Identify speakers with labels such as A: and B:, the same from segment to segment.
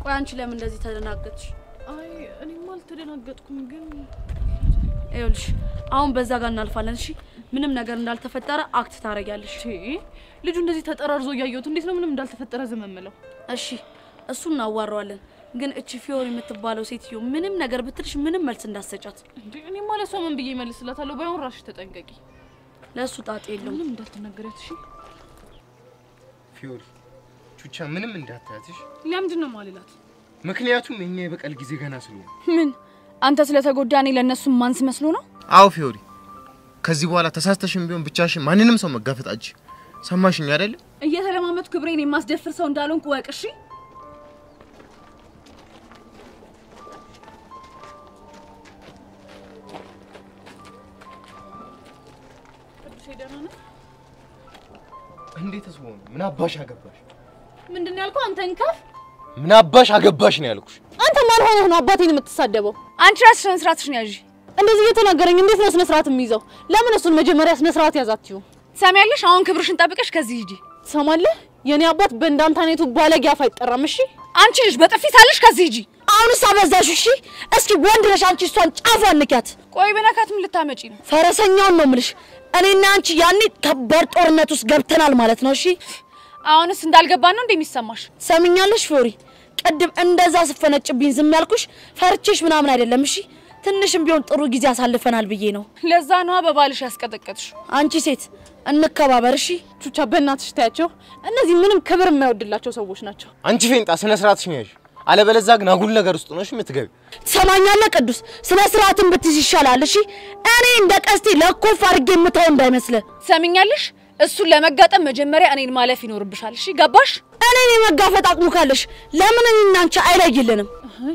A: ቆይ አንቺ ለምን እንደዚህ ተደናገጥሽ?
B: አይ እኔማ አልተደናገጥኩም ግን
A: ይኸውልሽ አሁን በዛ ጋር እናልፋለን እሺ ምንም ነገር እንዳልተፈጠረ አክት ታረጋለሽ
B: ልጁ እንደዚህ ተጠራርዞ ያያዩት እንዴት ነው ምንም እንዳልተፈጠረ ዘመመለው
A: እሺ እሱን እናዋራዋለን ግን እቺ ፊዮሪ የምትባለው ሴትዮ ምንም ነገር ብትልሽ ምንም መልስ እንዳሰጫት
B: እንዴ እኔ ማለት ሰው ምን ብዬ መልስላታለሁ ባይሆን ራስሽ ተጠንቀቂ
A: ለሱ ጣጣ የለውም
B: ምንም እንዳልተናገረት እሺ
C: ፊዮሪ ቹቻ ምንም እንዳታያትሽ
B: ለምንድን ነው ማልላት
C: ምክንያቱም እኛ የበቀል ጊዜ ገና ስለሆነ
B: ምን አንተ ስለተጎዳኔ ለነሱ ማንስ መስሎ ነው
C: አው ፊዮሪ ከዚህ በኋላ ተሳስተሽም ቢሆን ብቻሽን ማንንም ሰው መጋፈጣጭ ሰማሽኝ አይደል
B: እየተለማመጡ ክብሬን የማስደፍር ሰው እንዳልሆንኩ ወቅሽ
C: እንዴት ተስቦ ምን አባሽ አገባሽ
B: ምንድነው ያልኩ አንተን ከፍ
C: ምን አባሽ አገባሽ ነው ያልኩሽ
B: አንተ ማን ሆነህ ነው አባቴን የምትሳደበው አንቺ ራስሽን ስራትሽን ያዢ እንደዚህ እየተናገረኝ እንዴት ነው ስነስርዓት የሚይዘው ለምን እሱን መጀመሪያ ስነስርዓት ያዛትዩ ሰማያለሽ አሁን ክብርሽን ጠብቀሽ ከዚህ ሂጂ ሰማለህ የኔ አባት በእንዳንተ አይነቱ ባለጌ አፍ አይጠራም እሺ አንቺ ልጅ በጥፊ ሳልሽ ከዚህ ሂጂ አሁንስ አበዛሽ እሺ እስኪ ወንድ ነሽ አንቺ እሷን ጫፏን ንኪያት ቆይ በነካት ምን ልታመጪ ነው ፈረሰኛውን ነው የምልሽ እኔና አንቺ ያኔ ከባድ ጦርነት ውስጥ ገብተናል ማለት ነው እሺ አሁንስ እንዳልገባን ነው እንደሚሰማሽ ሰሚኛለሽ ፊዮሪ ቀድም እንደዛ ስፈነጭብኝ ዝም ያልኩሽ ፈርቼሽ ምናምን አይደለም እሺ ትንሽም ቢሆን ጥሩ ጊዜ አሳልፈናል ብዬ ነው ለዛ ነው በባልሽ ያስቀጠቀጥሽ አንቺ ሴት እንከባበር እሺ ቹቻ በእናትሽ ታያቸው እነዚህ ምንም ክብር የማይወድላቸው ሰዎች ናቸው አንቺ ፌንጣ ስነ ስርዓትሽን ያዥ አለበለዛ ግን አጉል ነገር ውስጥ ነሽ የምትገቢ ሰማኛለህ ቅዱስ ስነ ስርዓትን ብትይዝ ይሻላል እሺ እኔ እንደ ቀስቲ ለኮፍ አድርጌ የምተው እንዳይመስል ሰሚኛለሽ እሱን ለመጋጠም መጀመሪያ እኔን ማለፍ ይኖርብሻል እሺ ገባሽ እኔን የመጋፈጥ አቅሙ ካለሽ ለምን እኔና አንቺ አይለይልንም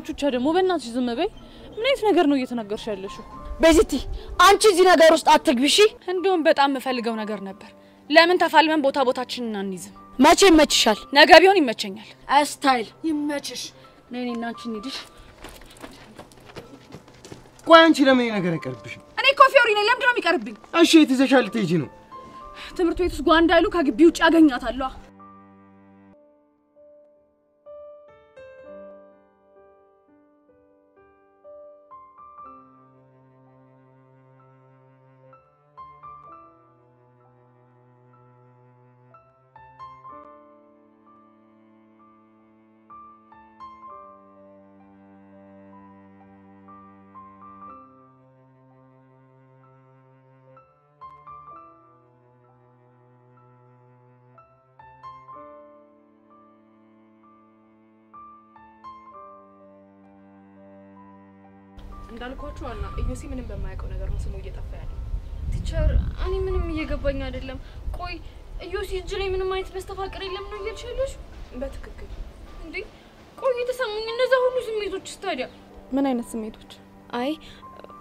B: ቹቻ ደግሞ በእናትሽ ዝም በይ ምን አይነት ነገር ነው እየተናገርሽ ያለሽው በዚቲ አንቺ እዚህ ነገር ውስጥ አትግቢ እሺ እንደውም በጣም መፈልገው ነገር ነበር ለምን ተፋልመን ቦታችንን አንይዝም መቼ ይመችሻል ነገ ቢሆን ይመቸኛል ስታይል ይመችሽ ነይና አንቺ እንሂድሽ
C: ቆይ አንቺ ለምን ነገር አይቀርብሽ
B: እኔ እኮ ፊዮሪ ነኝ ለምንድን ነው የሚቀርብኝ
C: እሺ የተዘሻለ ትሄጂ ነው
B: ትምርት ቤት ውስጥ ጓንዳ አይሉ ከግቢ ውጭ ያገኛታለሁ እንዳልኳችሁ አና ኢዮሲ ምንም በማያውቀው ነገር ነው ስሙ እየጠፋ ያለው ቲቸር እኔ ምንም እየገባኝ አይደለም ቆይ ኢዮሲ እጅ ላይ ምንም አይነት መስተፋቅር የለም ነው እያልሽልሽ በትክክል እንዴ ቆይ የተሰሙኝ እነዛ ሁሉ ስሜቶች ታዲያ ምን አይነት ስሜቶች አይ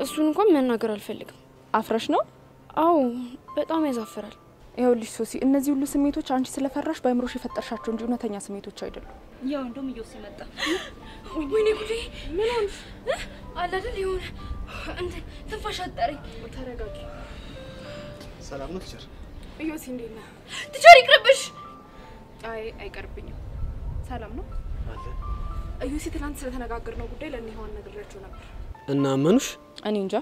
B: እሱን እንኳን መናገር አልፈልግም አፍረሽ ነው አው በጣም ያዛፍራል ይኸውልሽ ሶሲ እነዚህ ሁሉ ስሜቶች አንቺ ስለፈራሽ ባይምሮሽ የፈጠርሻቸው እንጂ እውነተኛ ስሜቶች አይደሉም ያው እንደም ኢዮሲ መጣ ወይኔ ጉዴ ምን ሆንሽ አላደል ይሁን እንት ተፋሽ አጠረኝ ተረጋጊ
C: ሰላም ነው ቲቸር
B: ኢዮሲ እንዴና ቲቸር ይቅርብሽ አይ አይቀርብኝም ሰላም ነው አለ ኢዮሲ ትናንት ስለተነጋገርነው ጉዳይ ለኔ ሄዋን ነግሬያቸው ነበር
D: እና አመኑሽ
B: እኔ እንጃ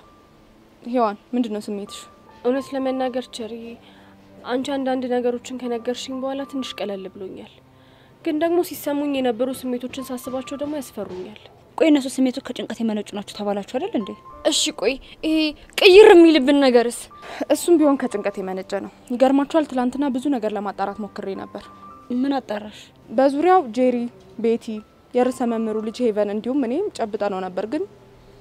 B: ሄዋን ምንድነው ስሜትሽ እውነት ለመናገር ቸሪ አንቺ አንዳንድ ነገሮችን ከነገርሽኝ በኋላ ትንሽ ቀለል ብሎኛል ግን ደግሞ ሲሰሙኝ የነበሩ ስሜቶችን ሳስባቸው ደግሞ ያስፈሩኛል
A: ቆይ እነሱ ስሜቶች ከጭንቀት የመነጩ ናቸው ተባላችሁ አይደል እንዴ
B: እሺ ቆይ ይሄ ቅይር የሚልብን ነገርስ እሱም ቢሆን ከጭንቀት የመነጨ ነው ይገርማችኋል ትላንትና ብዙ ነገር ለማጣራት ሞክሬ ነበር
A: ምን አጣራሽ
B: በዙሪያው ጄሪ ቤቲ የርዕሰ መምህሩ ልጅ ሄቨን እንዲሁም እኔም ጨብጣ ነው ነበር ግን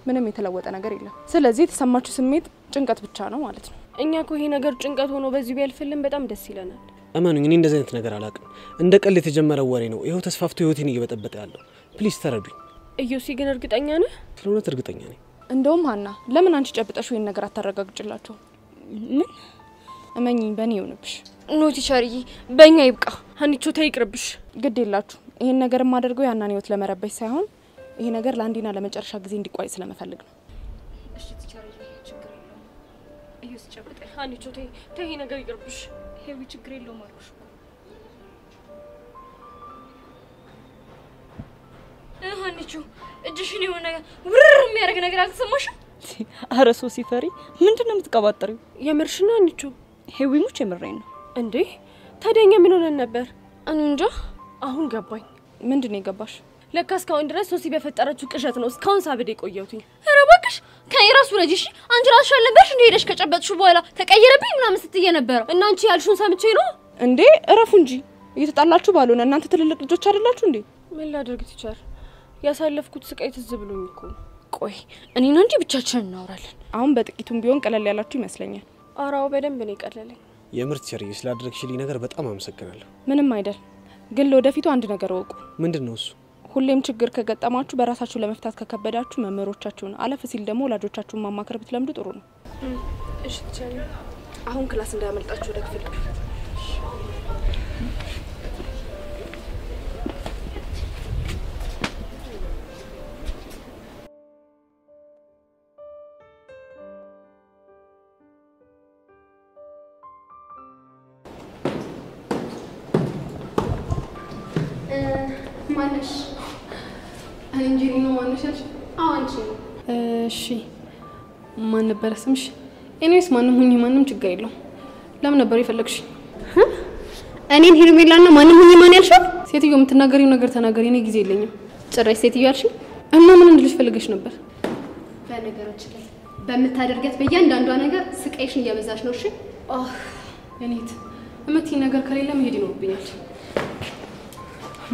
B: ምንም የተለወጠ ነገር የለም ስለዚህ የተሰማችሁ ስሜት ጭንቀት ብቻ ነው ማለት ነው እኛ እኮ ይሄ ነገር ጭንቀት ሆኖ በዚህ ቢያልፍልን በጣም ደስ ይለናል
D: አማኑኝ እኔ እንደዚህ አይነት ነገር አላውቅም እንደ ቀል የተጀመረ ወሬ ነው ይሄው ተስፋፍቶ ህይወቴን እየበጠበጠ ያለው ፕሊዝ ተረዱኝ
B: ኢዮሲ ግን እርግጠኛ ነህ
D: ስለሆነ እርግጠኛ ነኝ
B: እንደውም ሃና ለምን አንቺ ጨብጠሽ ይሄን ነገር አታረጋግጭላችሁ ምን እመኚኝ በኔ ይሁንብሽ ኖ ቲቸርዬ በእኛ ይብቃ ሃኒቾ ተይቅርብሽ ግድ የላችሁ ይሄን ነገር ማደርገው ያናን ህይወት ለመረበሽ ሳይሆን ይሄ ነገር ለአንዲና ለመጨረሻ ጊዜ እንዲቋይ ስለመፈልግ ነው እሺ ቲቸርዬ ችግር የለውም ኢዮሲ ጨብጠ ሃኒቾ ተይ ነገር ይቅርብሽ ሄዊ ችግር የለውም አልኩሽ
E: አንቺ እጅሽን የሆነ ውርር የሚያደርግ ነገር አልተሰማሽም?
B: አረ ሶሲ ፈሪ ምንድነው የምትቀባጥሪው?
F: የምርሽ ነው አንቺ?
B: ሄዊሙች የምረኝ ነው
F: እንዴ? ታዲያኛ ምን ሆነን ነበር?
E: እኔ እንጃ።
F: አሁን ገባኝ።
B: ምንድነው የገባሽ?
F: ለካ እስካሁን ድረስ ሶሲ በፈጠረችው ቅዠት ነው እስካሁን ሳብድ የቆየሁት።
E: ኧረ እባክሽ ከኔ ራስ ወረጂሽ። አንቺ ራስሽ አልነበርሽ እንዴ ሄደሽ ከጨበጥሽ በኋላ ተቀየረብኝ ምናምን ስትይ ነበር?
F: እና አንቺ ያልሽውን ሰምቼ ነው
B: እንዴ? እረፉ እንጂ እየተጣላችሁ ባልሆነ እናንተ ትልልቅ ልጆች አይደላችሁ እንዴ?
F: ምን ላድርግ ትቻል? ያሳለፍኩት ስቃይ ትዝ ብሎኝ እኮ ነው።
E: ቆይ እኔና አንቺ ብቻችንን እናወራለን።
B: አሁን በጥቂቱም ቢሆን ቀለል ያላችሁ ይመስለኛል።
F: አራው በደንብ ነው የቀለለኝ።
D: የምርት ቸርዬ ስላደረግሽልኝ ነገር በጣም አመሰግናለሁ።
B: ምንም አይደል። ግን ለወደፊቱ አንድ ነገር ወቁ።
D: ምንድነው እሱ?
B: ሁሌም ችግር ከገጠማችሁ በራሳችሁ ለመፍታት ከከበዳችሁ መምህሮቻችሁን አለፍ ሲል ደግሞ ወላጆቻችሁን ማማከር ብትለምዱ ጥሩ ነው።
F: እሺ ትቻል። አሁን ክላስ እንዳያመልጣችሁ ወደ ክፍል ግቡ።
G: ማነሽ? አንጂሪ ነው ማነሽ? አንቺ
B: እሺ ማን ነበር ስምሽ? እኔስ ማንንም ሁኚ ማንንም ችግር የለው። ለምን ነበር የፈለግሽ?
G: እኔን ሄርሜላና ማንንም ሁኚ ማን ያልሽው?
B: ሴትዮ የምትናገሪው ነገር ተናገሪ፣ እኔ ጊዜ የለኝም።
G: ጭራሽ ሴትዮ ያልሽኝ?
B: እና ምን እንድልሽ ፈልገሽ ነበር?
G: በነገራችን ላይ በመታደርገት በእያንዳንዷ ነገር ስቃይሽን እያበዛሽ ነው። እሺ
B: እኔት እምትይ ነገር ከሌለ መሄድ ይኖርብኛል።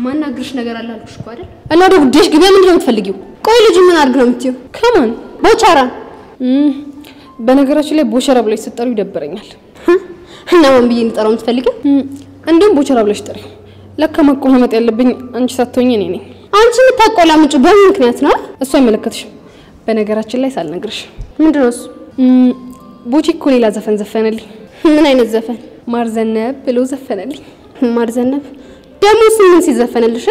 G: ማናግርሽ ነገር አለ አልኩሽ እኮ አይደል?
B: እና ወደ ጉዳይሽ ግቢ። ምንድን ነው የምትፈልጊው?
G: ቆይ ልጅ ምን አድርግ ነው የምትይው?
B: ከማን?
G: ቦቻራ።
B: በነገራችን ላይ ቦቻራ ብለሽ ስትጠሪው ይደብረኛል።
G: እና ማን ብዬ እንድጠራው የምትፈልጊው?
B: እንደውም ቦቻራ ብለሽ ጥሪው። ለካ መቆማመጥ ያለብኝ አንቺ ሳትሆኚ እኔ ነኝ።
G: አንቺ የምታቆላምጪ በምን ምክንያት ነው?
B: እሱ አይመለከትሽም። በነገራችን ላይ ሳልነግርሽ
G: ምንድን ነው እሱ?
B: ቦቼ እኮ ሌላ ዘፈን ዘፈነልኝ።
G: ምን አይነት ዘፈን?
B: ማርዘነብ ብሎ ዘፈነልኝ።
G: ማርዘነብ ደግሞ ምን ሲዘፈንልሽ?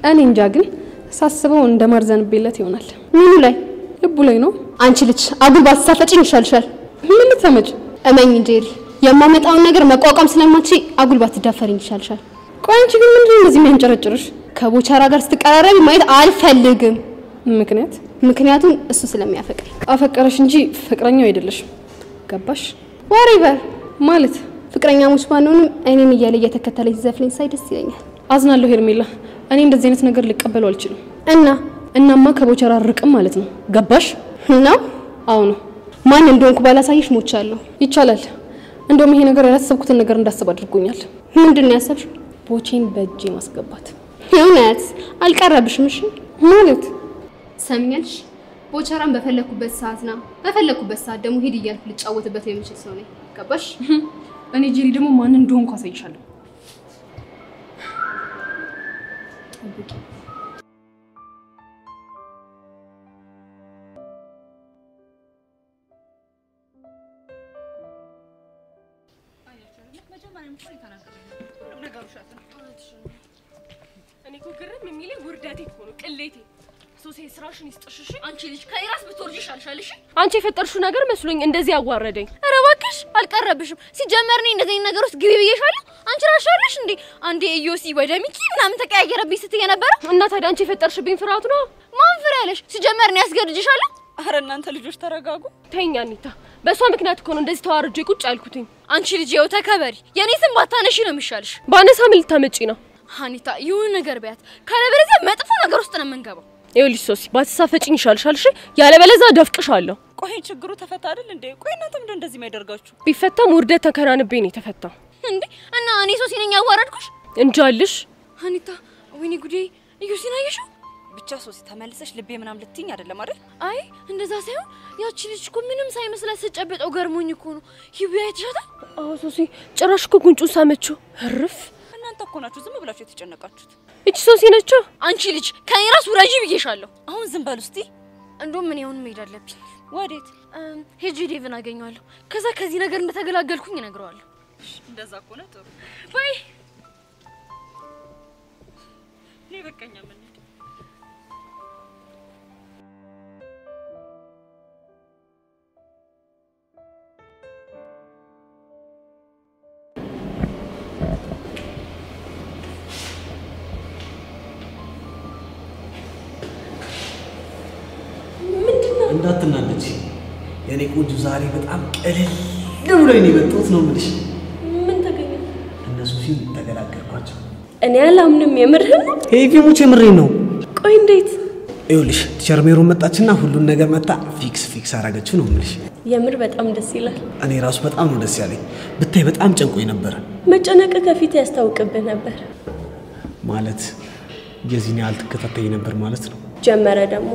B: እኔ እንጃ፣ ግን ሳስበው እንደ ማርዘንብለት ይሆናል።
G: ምኑ ላይ?
B: ልቡ ላይ ነው።
G: አንቺ ልጅ አጉል ባትሳፈጪኝ ይሻልሻል።
B: ምን ልትሰመጪ?
G: እመኝ ጄሪ፣ የማመጣውን ነገር መቋቋም ስለማትችይ አጉል ባትዳፈሪኝ ይሻልሻል።
B: ቆይ አንቺ ግን ምንድን ነው እንደዚህ የሚያንጨረጭርሽ?
G: ከቦቻራ ጋር ስትቀራረቢ ማየት አልፈልግም።
B: ምክንያት?
G: ምክንያቱም እሱ ስለሚያፈቅረኝ።
B: አፈቀረሽ እንጂ ፍቅረኛው አይደለሽም። ገባሽ?
G: ወሬቨር
B: ማለት
G: ፍቅረኛሞች ባንሆንም እኔን እያለ እየተከተለኝ ዘፍለኝ ሳይ ደስ ይለኛል።
B: አዝናለሁ ሄርሜላ፣ እኔ እንደዚህ አይነት ነገር ልቀበለው አልችልም። እናማ ከቦቻራ ርቅም ማለት ነው። ገባሽ?
G: ነው?
B: አዎ ነው።
G: ማን እንደሆንኩ ባላሳይሽ ሞቻለሁ።
B: ይቻላል። እንደውም ይሄ ነገር ያላሰብኩትን ነገር እንዳስብ አድርጎኛል።
G: ምንድን ነው ያሰብሽው?
B: ቦቼን በእጄ ማስገባት።
G: የእውነት አልቀረብሽም? እሺ
B: ማለት
G: ሰምኛልሽ። ቦቻራን በፈለኩበት ሰዓትና በፈለኩበት ሰዓት ደግሞ ሄድ እያልኩ ልጫወትበት የምችል ሰው ነኝ። ገባሽ?
B: እኔ ጄሪ ደግሞ ማን እንደሆንኩ አሳይሻለሁ።
F: እኔ እኮ ግርም የሚለኝ ውርደቴ እኮ ነው፣ ቅሌቴ። ሶሴ ስራሽን ይስጥሽ።
E: አንቺ ልጅ ከራስ ብትወርጂ ይሻልሻል። እሺ
F: አንቺ የፈጠርሽው ነገር መስሎኝ እንደዚህ ያዋረደኝ።
E: ኧረ እባክሽ አልቀረብሽም። ሲጀመር እኔ እንደዚህ ነገር ውስጥ ግቢ ብዬሻለሁ። አንቺ ራስሽ አይደለሽ እንዴ አንዴ ኢዮሲ ወደ ሚኪ ምናምን ተቀያየረብኝ ስትይ ነበር?
F: እና ታዲያ አንቺ የፈጠርሽብኝ ፍርሃት ነው?
E: ማን ፍራ ያለሽ? ሲጀመር እኔ ያስገድድሻለሁ።
F: አረ እናንተ ልጆች ተረጋጉ። ተይኝ አኒታ፣ በሷ ምክንያት እኮ ነው እንደዚህ ተዋርጄ ቁጭ ያልኩትኝ።
E: አንቺ ልጅ ይኸው ተከበሪ። የኔ ስም ባታነሺ ነው የሚሻልሽ።
F: ባነሳ ምን ልታመጪ ነው?
E: አኒታ ይሁን ነገር ቢያት ካለበለዚያ መጥፎ ነገር ውስጥ ነው የምንገባው።
F: ይኸውልሽ ሶሲ፣ ባትሳፈጪኝ ይሻልሻል። እሺ ያለበለዚያ ደፍቅሻለሁ።
H: ቆይ ችግሩ ተፈታ አይደል እንዴ? ቆይ እናንተ ምንድነው እንደዚህ የሚያደርጋችሁ?
F: ቢፈታም ውርደት ተከናንቤ ነው የተፈታው
E: እንዴ። እና እኔ ሶሲ ነኝ ያዋረድኩሽ?
F: እንጃልሽ።
E: አኒታ ወይኔ ጉዴ፣ ኢዮሲን አየሽው?
H: ብቻ ሶሲ ተመልሰሽ ልቤ ምናም ልትይኝ አይደለም አይደል?
E: አይ እንደዛ ሳይሆን ያቺ ልጅ እኮ ምንም ሳይመስላት ስጨበጠው ገርሞኝ እኮ ነው። ሂዊ አይተሻታል?
F: አዎ ሶሲ፣ ጭራሽ እኮ ጉንጩን ሳመችው። እርፍ።
H: እናንተ እኮ ናችሁ ዝም ብላችሁ የተጨነቃችሁት።
F: እቺ ሶሲ ነች።
E: አንቺ ልጅ ከኔ ራስ ውረጂ ብዬሻለሁ።
H: አሁን ዝም በሉ እስቲ።
E: እንደውም ምን ይሁን መሄድ አለብኝ።
H: ወዴት?
E: ሄጂ ዴቭን አገኘዋለሁ። ከዛ ከዚህ ነገር እንደተገላገልኩኝ እነግረዋለሁ።
H: እንደዛ እኮ ነው ጥሩ።
E: ባይ
H: እኔ በቀኛ ምን
D: እንዳትናደጂ የኔ ቆንጆ ዛሬ በጣም ቀለል ብሎኝ ነው የመጣሁት ነው የምልሽ።
F: ምን ተገኘ?
D: እነሱ ሲል ተገላገልኳቸው።
F: እኔ አላምንም። የምርህን ነው?
D: ሄቪሙች የምሬን ነው።
F: ቆይ እንዴት?
D: ይኸውልሽ ቲቸር ሜሮን መጣችና ሁሉን ነገር መጣ ፊክስ አረገችው ነው የምልሽ።
F: የምር በጣም ደስ ይላል።
D: እኔ ራሱ በጣም ነው ደስ ያለኝ። ብታይ በጣም ጨንቆኝ ነበር።
F: መጨነቅ ከፊት ያስታውቅብህ ነበር
D: ማለት የዚህን ያህል ትከታተይ ነበር ማለት ነው።
F: ጀመረ ደግሞ።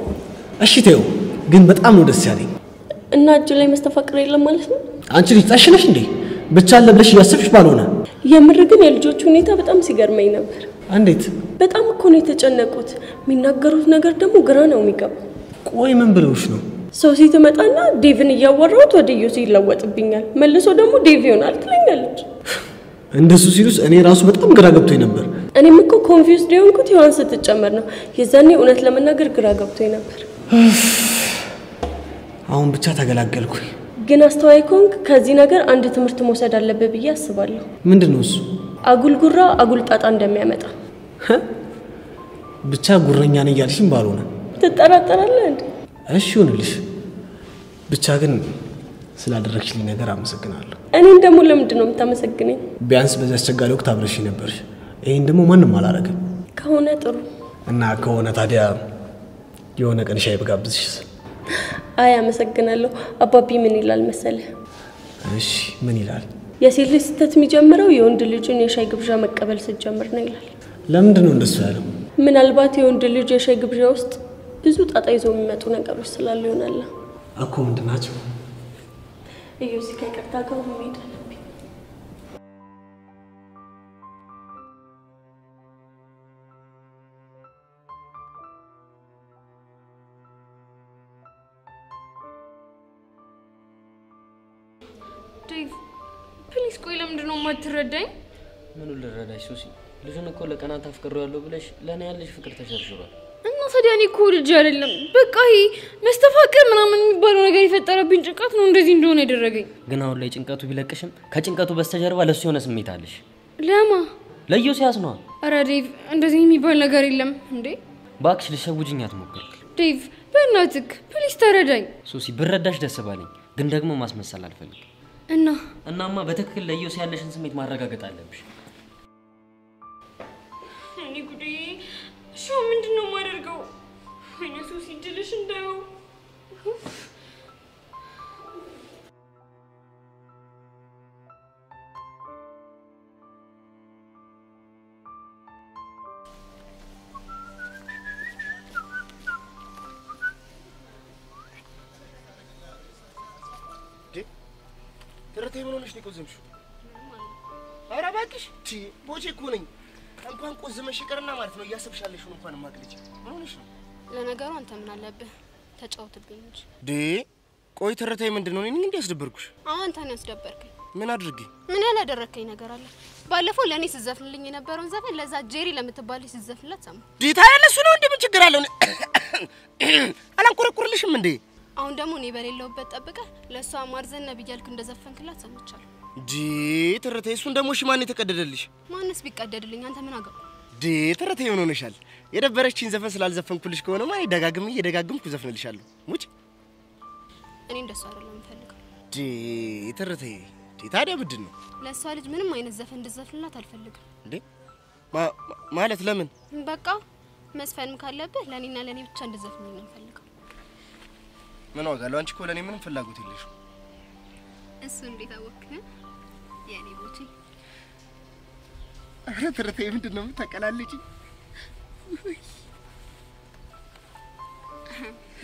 D: እሺ ተይው፣ ግን በጣም ነው ደስ ያለኝ።
F: እና እጅ ላይ መስተፋቅር የለም ማለት ነው?
D: አንቺ ልጅ ታሽነሽ እንዴ? ብቻ አለ ብለሽ እያሰብሽ ባልሆነ።
F: የምር ግን የልጆቹ ሁኔታ በጣም ሲገርመኝ ነበር።
D: እንዴት?
F: በጣም እኮ ነው የተጨነቁት። የሚናገሩት ነገር ደግሞ ግራ ነው የሚገባው።
D: ቆይ ምን ብለውሽ ነው?
F: ሶሲ ትመጣና ዴቭን እያወራሁት ወደ ዮሲ ይለወጥብኛል፣ መልሶ ደግሞ ዴቭ ይሆናል ትለኛለች።
D: እንደሱ ሲሉስ እኔ ራሱ በጣም ግራ ገብቶኝ ነበር።
F: እኔም እኮ ኮንፊውዝድ የሆንኩት ዮሐን ስትጨመር ነው። የዛኔ እውነት ለመናገር ግራ ገብቶኝ ነበር።
D: አሁን ብቻ ተገላገልኩኝ።
F: ግን አስተዋይ ከሆንክ ከዚህ ነገር አንድ ትምህርት መውሰድ አለብህ ብዬ አስባለሁ።
D: ምንድነው እሱ?
F: አጉል ጉራ አጉል ጣጣ እንደሚያመጣ።
D: ብቻ ጉረኛ ነኝ ያልሽኝ ባልሆነ።
F: ትጠራጠራለህ እንዴ?
D: እሺ ይሁንልሽ። ብቻ ግን ስላደረግሽልኝ ነገር አመሰግናለሁ።
F: እኔን ደግሞ ለምንድን ነው የምታመሰግነኝ?
D: ቢያንስ በዚህ አስቸጋሪ ወቅት አብረሽኝ ነበርሽ። ይሄን ደግሞ ማንም አላረገም።
F: ከሆነ ጥሩ
D: እና ከሆነ ታዲያ የሆነ ቀን ሻይ ብጋብዝሽ?
F: አይ አመሰግናለሁ። አባቢ ምን ይላል መሰለህ?
D: እሺ ምን ይላል?
F: የሴት ልጅ ስህተት የሚጀምረው የወንድ ልጅን የሻይ ግብዣ መቀበል ስትጀምር ነው ይላል።
D: ለምንድን ነው እንደሱ ያለው?
F: ምናልባት የወንድ ልጅ የሻይ ግብዣ ውስጥ ብዙ ጣጣ ይዘው የሚመጡ ነገሮች ስላሉ ይሆናል
D: እኮ። ምንድን ናቸው?
F: እዩሲ ከይቅርታ ጋር መሄድ አለብኝ።
E: ዴቭ ፕሊስ ቆይ፣ ለምንድን ነው የማትረዳኝ?
I: ምኑን ልረዳሽ ሱሲ? ልጁን እኮ ለቀናት አፍቅሬዋለሁ ብለሽ ለኔ ያለሽ ፍቅር ተሸርሽሯል።
E: እና ታዲያ እኔ እኮ ልጅ አይደለም፣ በቃ ይሄ መስተፋቅር ምናምን የሚባለው ነገር የፈጠረብኝ ጭንቀት ነው እንደዚህ እንደሆነ ያደረገኝ።
I: ግን አሁን ላይ ጭንቀቱ ቢለቅሽም ከጭንቀቱ በስተጀርባ ለሱ የሆነ ስሜት አለሽ።
E: ለማ?
I: ለዮሲያስ ነው።
E: ኧረ ዴቭ እንደዚህ የሚባል ነገር የለም እንዴ።
I: ባክሽ ልሸውጅኝ አትሞክሪ።
E: ዴቭ በእናትህ ፕሊስ ተረዳኝ።
I: ሱሲ ብረዳሽ ደስ ባለኝ፣ ግን ደግሞ ማስመሰል አልፈልግም። እናማ በትክክል ለዮሲ ያለሽን ስሜት ማረጋገጥ አለብሽ።
E: እኔ ጉዴ! እሺ ምንድን ነው የማደርገው? ወይኔ ሱሲ ድልሽ እንደው
C: ተረቴ ምን ሆነሽ ነው ቆዘምሽው? ኧረ እባክሽ ቦቼ እኮ ነኝ። እንኳን ቆዘመሽ ይቀርና ማለት ነው እያሰብሻለሽ ነው እንኳን ማቅልጭ። ምን ሆነሽ ነው?
G: ለነገሩ አንተ ምን አለብህ? ተጫውትብኝ እንጂ።
C: ቆይ ተረቴ ምንድነው? እኔ እንዴ ያስደበርኩሽ?
G: አንተ ነህ ያስደበርከኝ።
C: ምን አድርጌ?
G: ምን ያላደረከኝ ነገር አለ? ባለፈው ለኔ ስዘፍንልኝ የነበረውን ዘፈን ለዛ ጄሪ ለምትባል ስዘፍንላት ሰማ።
C: ዲታ ያለሱ ነው እንዴ? ምን ችግር አለው? አላንቆረቁርልሽም እንዴ?
G: አሁን ደግሞ እኔ በሌለውበት ጠብቀህ ለሷ ማርዘን ነብያልክ እንደዘፈንክላት ሰምቻለሁ።
C: ተረቴ እሱን ደግሞ ማን የተቀደደልሽ?
G: ማንስ ቢቀደድልኝ አንተ ምን አገባ?
C: ተረቴ ምን ሆነሻል? የደበረችኝ ዘፈን ስላልዘፈንኩልሽ ከሆነ ማን እየደጋግምኩ ዘፍንልሻለሁ። ሙጭ
G: እኔ እንደሱ አይደለም የምፈልገው።
C: ተረቴ ታዲያ ምንድን ነው?
G: ለሷ ልጅ ምንም አይነት ዘፈን እንድዘፍንላት አልፈልግም።
C: ማለት ለምን?
G: በቃ መስፈንም ካለብህ ለኔና ለኔ ብቻ እንድዘፍንልኝ ነው የምፈልገው።
C: ምን ዋጋለው? አንቺ እኮ ለኔ ምንም ፍላጎት የለሽም።
G: እሱ እንዴት አወቅህ? የኔ ቦቼ
C: አረ ተረቴ ምንድን ነው የምታቀላልጪኝ?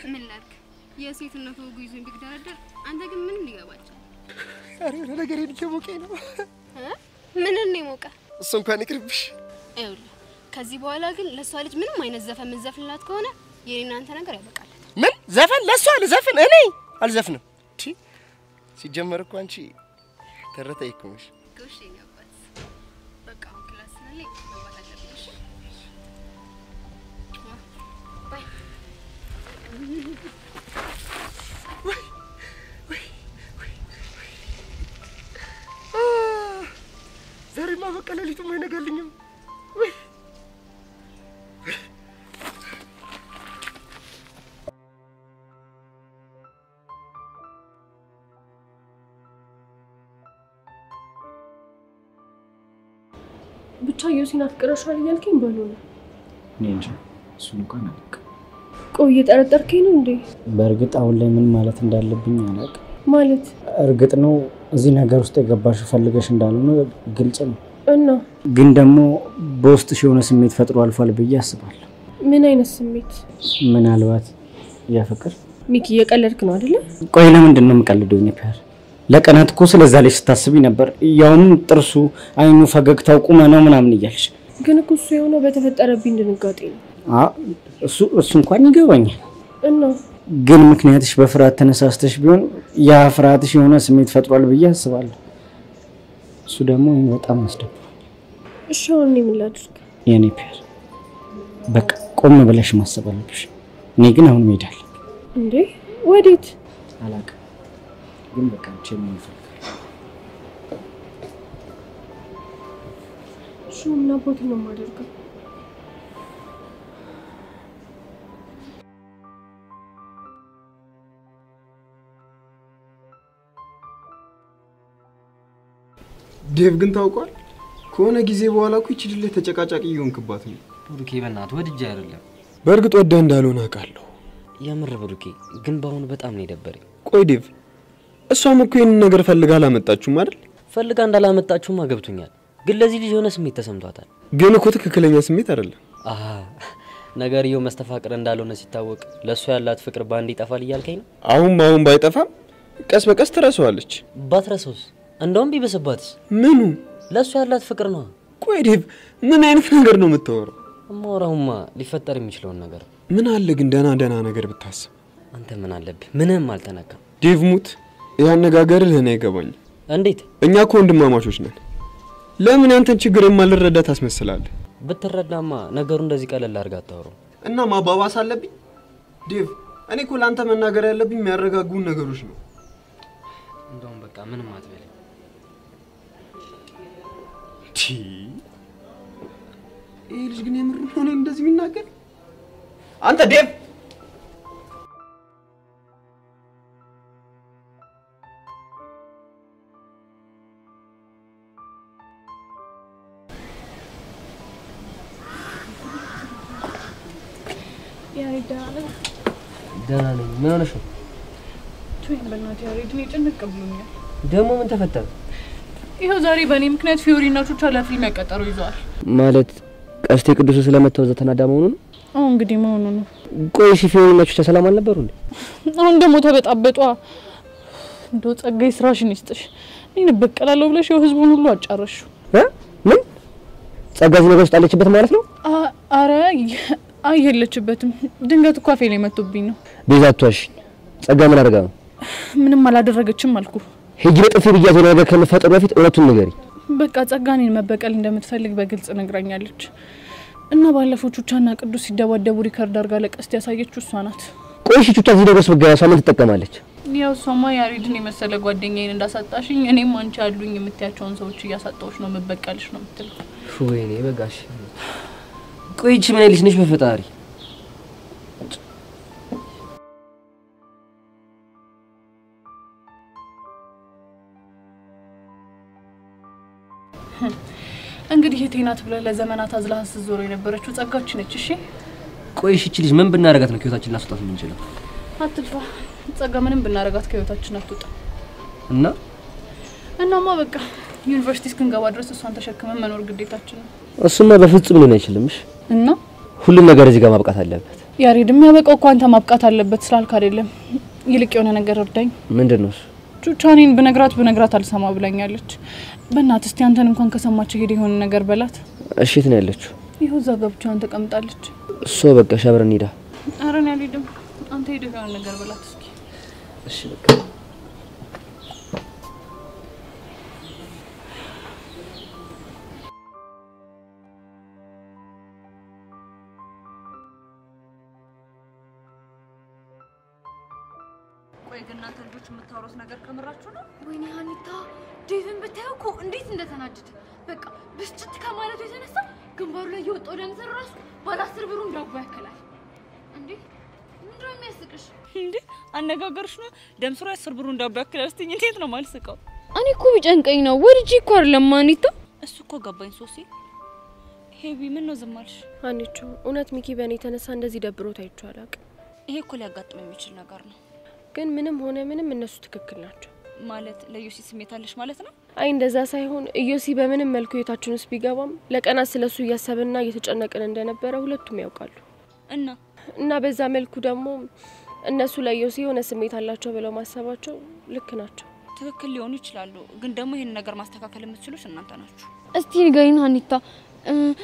G: ምን ላድርግ? የሴትነቱ ወጉ ይዞኝ ቢግደረደር አንተ ግን ምንም ሊገባቸው።
C: አረ ነገሬን እየሞቀኝ ነው።
G: ምን ነው የሞቀ?
C: እሱ እንኳን ይቅርብሽ።
G: ይኸውልህ ከዚህ በኋላ ግን ለሷ ልጅ ምንም አይነት ዘፈን ምን ዘፍንላት ከሆነ የኔና አንተ ነገር ያበቃል።
C: ምን ዘፈን ለሷ ልዘፍን? እኔ አልዘፍንም። ሲጀመር እኮ አንቺ ተረቴ እኮ ነሽ።
G: ጎሽ ያባት በቃ ክላስ ላይ መባል አለብሽ። ባይ
C: ዛሬማ በቃ ሌሊቱም አይነጋልኝም።
F: ዮሲን አፍቅረሻል እያልከኝ ባልሆነ
J: እኔ እንጂ እሱን እንኳን አላውቅም።
F: ቆይ እየጠረጠርከኝ ነው እንዴ?
J: በእርግጥ አሁን ላይ ምን ማለት እንዳለብኝ አላውቅም።
F: ማለት
J: እርግጥ ነው እዚህ ነገር ውስጥ የገባሽው ፈልገሽ እንዳልሆነ ግልጽ ነው።
F: እና
J: ግን ደግሞ በውስጥሽ የሆነ ስሜት ፈጥሮ አልፏል ብዬ አስባለሁ።
F: ምን አይነት ስሜት?
J: ምናልባት የፍቅር?
F: ሚኪ እየቀለድክ ነው አይደለ?
J: ቆይ ለምንድን ነው የምቀልደው? ኔፒያር ለቀናት እኮ ስለዛ ላይ ስታስቢ ነበር። ያውም ጥርሱ፣ አይኑ፣ ፈገግታው፣ ቁመናው ምናምን እያልሽ።
F: ግን እኮ እሱ የሆነው በተፈጠረብኝ ድንጋጤ ነው።
J: እሱ እንኳን ይገባኛል።
F: እና
J: ግን ምክንያትሽ በፍርሃት ተነሳስተሽ ቢሆን ያ ፍርሃትሽ የሆነ ስሜት ፈጥሯል ብዬ አስባለሁ። እሱ ደግሞ በጣም አስደብሮኛል።
F: እሺ አሁን እኔ ምን ላድርግ?
J: የኔፒያር በቃ ቆም ብለሽ ማሰብ አለብሽ። እኔ ግን አሁን እሄዳለሁ።
F: እንዴ ወዴት?
J: አላውቅም፣ ግን በቃ ቼም ይፈልጋል።
F: እሺ ምን አባቱ ነው የማደርገው?
K: ዴቭ ግን ታውቋል ከሆነ ጊዜ በኋላ እኮ ይቺ ልጅ ተጨቃጫቂ እየሆንክባት ነው።
I: ብሩኬ በእናትህ ወድጄ አይደለም።
D: በእርግጥ ወደህ እንዳልሆነ አውቃለሁ።
I: የምር ብሩኬ ግን በአሁኑ በጣም ነው የደበረኝ።
D: ቆይ ዴቭ እሷም እኮ ይሄንን ነገር ፈልጋ አላመጣችሁም አይደል?
I: ፈልጋ እንዳላመጣችሁማ ገብቶኛል። ግን ለዚህ ልጅ የሆነ ስሜት ተሰምቷታል።
D: ግን እኮ ትክክለኛ ስሜት አይደለም።
I: ነገርየው መስተፋቅር እንዳልሆነ ሲታወቅ ለእሷ ያላት ፍቅር ባንድ ይጠፋል እያልከኝ ነው?
D: አሁን ባይጠፋም ቀስ በቀስ ትረሳዋለች።
I: ባትረሳውስ? እንደውም ቢበስባትስ?
D: ምኑ?
I: ለእሷ ያላት ፍቅር ነው።
D: ቆይ ዴቭ ምን አይነት ነገር ነው የምታወራው?
I: እማወራውማ ሊፈጠር የሚችለውን ነገር።
D: ምን አለ ግን ደህና ነገር ብታስብ።
I: አንተ ምን አለብህ? ምንም አልተነካም።
D: ዴቭ ሙት ያነጋገርህ ለኔ አይገባኝም።
I: እንዴት?
D: እኛ እኮ ወንድማማቾች ነን። ለምን ያንተን ችግር የማልረዳ ታስመስላለህ?
I: ብትረዳማ ነገሩ እንደዚህ ቀለል አድርጋ አታወራው።
K: እና ማባባስ አለብኝ? ዴቭ እኔ እኮ ላንተ መናገር ያለብኝ የሚያረጋጉን ነገሮች ነው።
I: እንደውም በቃ ምንም አትበል።
K: ይሄ ልጅ ግን የምር ነው እንደዚህ የሚናገር? አንተ ዴቭ
I: ደህና ነኝ። ምን ሆነሽ ነው?
B: ትወኝ በእናትህ ያሬድ፣ እኔ ጭንቅ ብሎኛል።
I: ደግሞ ምን ተፈጠረ?
B: ይኸው ዛሬ በእኔ ምክንያት ፊዮሪና ቹቻ ለፊልም ያቀጠሩ ይዘዋል።
I: ማለት ቀስቴ ቅዱስ ስለመተው ዘተናዳ መሆኑ ነው?
B: አሁን እንግዲህ መሆኑ ነው።
I: ቆይ እሺ ፊዮሪና ቹቻ ሰላም አልነበሩ እንዴ?
B: አሁን ደግሞ ተበጣበጧ። እንደው ጸጋይ ስራሽን ይስጥሽ። እኔን በቀላለሁ ብለሽ ይኸው ህዝቡን ሁሉ አጫረሹ።
I: ምን ጸጋ እዚህ ነገር ውስጥ አለችበት ማለት ነው?
B: አረ አየለችበትም። ድንገት እኮ አፌ ላይ መጥቶብኝ ነው።
I: ቤዛቷሽ ጸጋ ምን አደረጋ ነው?
B: ምንም አላደረገችም አልኩ።
I: ሄጂ በጥፊ ብያት የሆነ ነገር ከመፈጠሩ በፊት እውነቱን ንገሪ።
B: በቃ ጸጋ እኔን መበቀል እንደምትፈልግ በግልጽ ነግራኛለች። እና ባለፈው ቹቻና ቅዱስ ሲደባደቡ ሪከርድ አድርጋ ለቀስት ያሳየችው እሷ ናት።
I: ቆይ እሺ ቹቻ እዚህ ነገር ውስጥ ብትገባ ምን ትጠቀማለች?
B: ያው እሷማ ያሬድን የመሰለ ጓደኛዬን እንዳሳጣሽኝ እኔም አንቺ አሉኝ የምትያቸውን ሰዎች እያሳጣሁሽ ነው መበቀልሽ ነው የምትለው።
I: ወይኔ በጋሽ ቆይ እቺ ምን አይልሽ ነሽ በፈጣሪ?
B: እንግዲህ የቴናት ብለ ለዘመናት አዝላህ ስትዞር የነበረችው ጸጋች ነች። እሺ
I: ቆይ እቺ ልጅ ምን ብናረጋት ነው ከህይወታችን ላስወጣት የምንችለው?
B: አትልፋ። ጸጋ ምንም ብናረጋት ከህይወታችን አትወጣ። እናማ በቃ ዩኒቨርሲቲ እስክንገባ ድረስ እሷን ተሸክመን መኖር ግዴታችን ነው።
I: እሱማ በፍጹም ሊሆን አይችልምሽ።
B: እና
I: ሁሉም ነገር እዚህ ጋር ማብቃት አለበት።
B: ያሬድም ያበቃው እኮ አንተ ማብቃት አለበት ስላልክ አይደለም። ይልቅ የሆነ ነገር እርዳኝ።
I: ምንድነው እሱ?
B: ቹቻኔን ብነግራት አልሰማ ብላኛለች። በእናትህ እስቲ አንተን እንኳን ከሰማች ሄድ የሆነ ነገር በላት።
I: እሺ የት ነው ያለችው?
B: ይኸው እዛ ገብቻን ተቀምጣለች።
I: እሷ በቃ ሻብረን ሄዳ።
B: ኧረ እኔ አልሄድም። አንተ ሄደህ የሆነ ነገር በላት እስኪ።
I: እሺ በቃ
A: እናንተ ልጆች የምታወሩት ነገር ከምራችሁ ነው?
E: ወይኔ ሀኒታ ዴቭን ብታየው እኮ እንዴት እንደተናደደ በቃ ብስጭት ከማለቱ የተነሳ ግንባሩ ላይ የወጣው ደም ዘር ራሱ ባለ 10 ብሩን ዳቦ ያከላል። እንዴ ምንድነው የሚያስቅሽ?
H: እንዴ አነጋገርሽ ነው ደም ስሩ 10 ብሩን ዳቦ ያከላል ስትኝ እንዴት ነው ማልስቀው?
E: እኔ እኮ ቢጨንቀኝ ነው ወድጄ እኮ አይደለም ሀኒታ።
H: እሱ እኮ ገባኝ ሶሲ። ሄቢ ምን ነው ዝም አልሽ?
F: አንቺ እውነት ሚኪ በእኔ ተነሳ እንደዚህ ደብሮት አይቼው አላውቅም።
H: ይሄ እኮ ሊያጋጥም የሚችል ነገር ነው።
F: ግን ምንም ሆነ ምንም እነሱ ትክክል ናቸው።
H: ማለት ለዮሲ ስሜት አለሽ ማለት ነው?
F: አይ እንደዛ ሳይሆን ኢዮሲ በምንም መልኩ የታችን ውስጥ ቢገባም ለቀናት ስለሱ እያሰብና እየተጨነቀን እንደነበረ ሁለቱም ያውቃሉ። እና በዛ መልኩ ደግሞ እነሱ ለዮሲ የሆነ ስሜት አላቸው ብለው ማሰባቸው ልክ ናቸው።
H: ትክክል ሊሆኑ ይችላሉ። ግን ደግሞ ይሄን ነገር ማስተካከል የምትችሉት እናንተ ናችሁ።
E: እስቲ ንገሪን ሀኒታ፣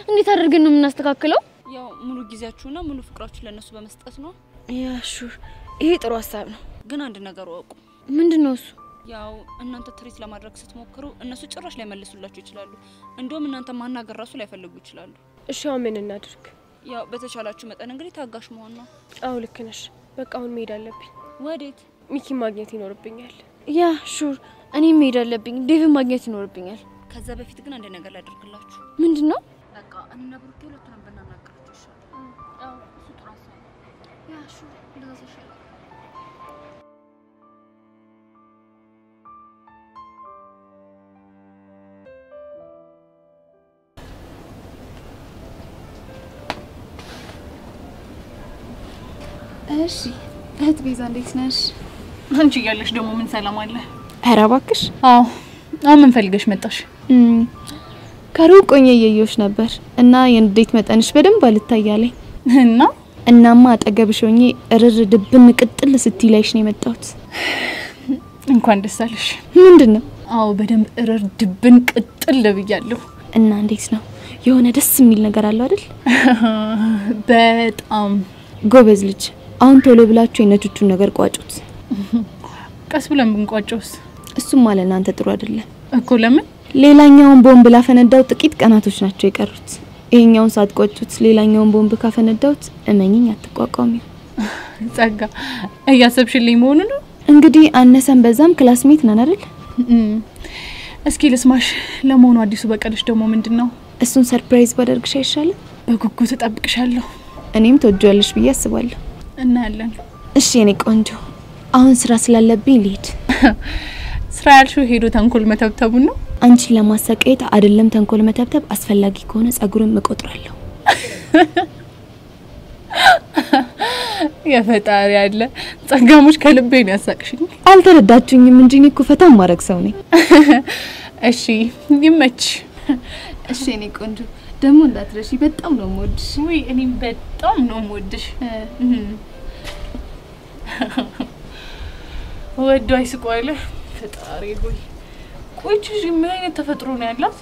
E: እንዴት አድርገን ነው የምናስተካክለው?
H: ያው ሙሉ ጊዜያችሁና ሙሉ ፍቅራችሁ ለነሱ በመስጠት ነው።
F: ያሹር ይሄ ጥሩ ሀሳብ ነው።
H: ግን አንድ ነገር ወቁ።
E: ምንድነው እሱ?
H: ያው እናንተ ትሪት ለማድረግ ስትሞክሩ እነሱ ጭራሽ ላይ መልሱላችሁ ይችላሉ። እንደውም እናንተ ማናገር ራሱ ላይ ፈልጉ ይችላሉ።
F: እሺ ምን እናድርግ?
H: ያው በተቻላችሁ መጠን እንግዲህ ታጋሽ መሆን ነው።
F: አው ልክ ነሽ። በቃ አሁን መሄድ አለብኝ።
H: ወዴት?
F: ሚኪ ማግኘት ይኖርብኛል።
E: ያ ሹር እኔ መሄድ አለብኝ። ዴቭ ማግኘት ይኖርብኛል።
H: ከዛ በፊት ግን አንድ ነገር ላደርግላችሁ።
E: ምንድነው?
H: በቃ እኔና ብሩኬ ሁለቱንም ብናናገራችሁ ይሻላል። አው እሱ ጥሩ ሀሳብ ነው። ያ ሹር እንደዛ ይሻላል።
B: እሺ እህት ቤዛ እንዴት ነሽ? አንቺ እያለሽ ደግሞ ምን ሰላም አለ?
E: ኧረ እባክሽ።
B: አዎ አሁን ምን ፈልገሽ መጣሽ?
E: ከሩቅ ሆኜ እያየሁሽ ነበር እና የንዴት መጠንሽ በደንብ አልታያለኝ። እናማ አጠገብሽ ሆኜ እርር ድብን ቅጥል ስትይ ላይሽ ነው የመጣሁት።
B: እንኳን ደስ አለሽ።
E: ምንድነው?
B: አዎ በደንብ እርር ድብን ቅጥል ብያለሁ።
E: እና እንዴት ነው? የሆነ ደስ የሚል ነገር አለው አይደል?
B: በጣም
E: ጎበዝ ልጅ። አሁን ቶሎ ብላችሁ የነቱቹን ነገር ቋጩት።
B: ቀስ ብለን ብንቋጨውስ?
E: እሱም ማለት እናንተ ጥሩ አይደለም
B: እኮ። ለምን?
E: ሌላኛውን ቦምብ ላፈነዳው ጥቂት ቀናቶች ናቸው የቀሩት። ይሄኛውን ሳትቋጩት ሌላኛውን ቦምብ ካፈነዳውት እመኚኝ አትቋቋሚው።
B: ጸጋ እያሰብሽልኝ መሆኑ ነው?
E: እንግዲህ አነሰን በዛም ክላስሜት ነን አይደል?
B: እስኪ ልስማሽ። ለመሆኑ አዲሱ በቀልሽ ደግሞ ምንድነው?
E: እሱን ሰርፕራይዝ ባደርግሽ አይሻልም?
B: በጉጉት እጠብቅሻለሁ።
E: እኔም ተወጇለሽ ብዬ አስባለሁ።
B: እናያለን።
E: እሺ የኔ ቆንጆ፣ አሁን ስራ ስላለብኝ ልሂድ።
B: ስራ ያልሽው ሄዶ ተንኮል መተብተቡ ነው?
E: አንቺን ለማሰቃየት አይደለም ተንኮል መተብተብ፣ አስፈላጊ ከሆነ ጸጉርን እቆጥራለሁ።
B: የፈጣሪ ያለ ጸጋሞች ከልቤ ነው ያሳቅሽኝ።
E: አልተረዳችሁኝም እንጂ እኔ እኮ ፈታ ማረግ ሰው ነኝ።
B: እሺ ይመች።
E: እሺ የኔ ቆንጆ፣ ደግሞ እንዳትረሺ፣ በጣም ነው የምወድሽ።
B: ወይ እኔም በጣም ነው የምወድሽ። ወዶ አይስቆይለ ፈጣሪ ሆይ። ቆይቺ ምን አይነት ተፈጥሮ ነው ያላት?